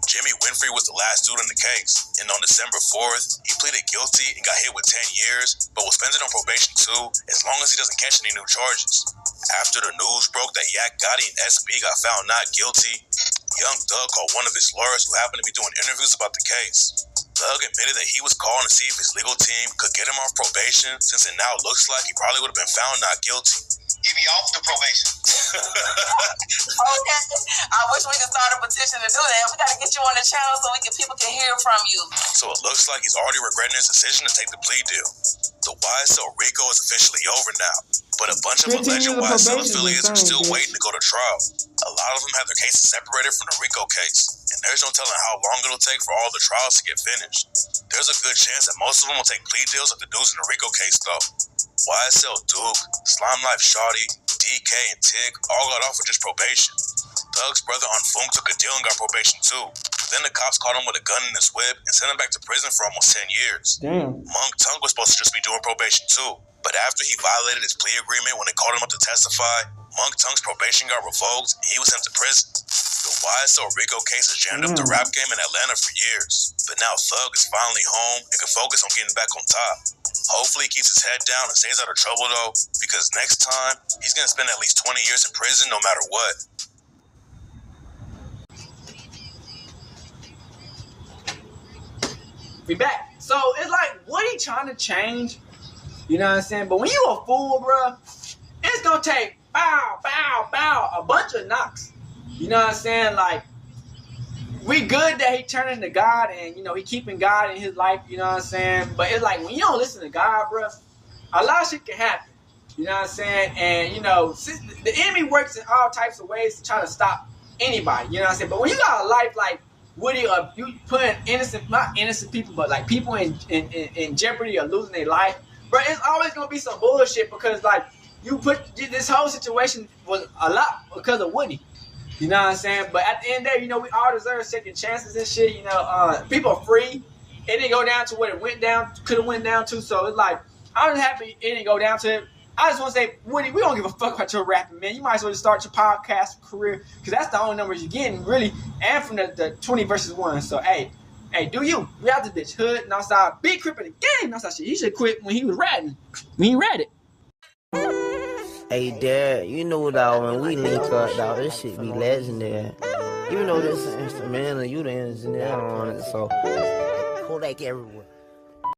Jimmy Winfrey was the last dude in the case, and on December 4th, he pleaded guilty and got hit with 10 years, but will spend it on probation too, as long as he doesn't catch any new charges. After the news broke that Yak Gotti and SB got found not guilty, Young Thug called one of his lawyers who happened to be doing interviews about the case. Thug admitted that he was calling to see if his legal team could get him off probation, since it now looks like he probably would have been found not guilty. Get me off the probation. Okay. I wish we could start a petition to do that. We got to get you on the channel so people can hear from you. So it looks like he's already regretting his decision to take the plea deal. The YSL Rico is officially over now, but a bunch of alleged YSL affiliates are still waiting to go to trial. A lot of them have their cases separated from the Rico case, and there's no telling how long it'll take for all the trials to get finished. There's a good chance that most of them will take plea deals like the dudes in the Rico case though. YSL Duke, Slime Life Shawty, DK, and Tig all got off with just probation. Thug's brother on Funk took a deal and got probation too. But then the cops caught him with a gun in his whip and sent him back to prison for almost 10 years. Damn. Monk Tongue was supposed to just be doing probation too. But after he violated his plea agreement when they called him up to testify, Monk Tung's probation got revoked and he was sent to prison. The YSL Rico case has jammed up the rap game in Atlanta for years. But now Thug is finally home and can focus on getting back on top. Hopefully he keeps his head down and stays out of trouble though, because next time, he's going to spend at least 20 years in prison no matter what. We back. So it's like, what he trying to change? You know what I'm saying? But when you a fool, bro, it's gonna take a bunch of knocks. You know what I'm saying? Like, we good that he turning to God and, he keeping God in his life. You know what I'm saying? But it's like, when you don't listen to God, bro, a lot of shit can happen. You know what I'm saying? And, the enemy works in all types of ways to try to stop anybody. You know what I'm saying? But when you got a life like Woody, you putting not innocent people, but like people in jeopardy of losing their life, bro, it's always gonna be some bullshit because like you put this whole situation was a lot because of Woody. You know what I'm saying? But at the end of the day, we all deserve second chances and shit. People are free. It didn't go down to what it could have went down to. So it's like, I'm just happy it didn't go down to it. I just want to say, Woody, we don't give a fuck about your rapping, man. You might as well just start your podcast career because that's the only numbers you're getting, really, and from the 20 versus 1. So, hey, do you? We out this bitch. Hood, Northside, big crip in the game. Northside shit. He should quit when he was ratting. When he ratted. Hey, Dad, you know, dog, when we link up, dog, this shit be legendary. You know this instrumental, you the engineer on it, so Kodak everywhere.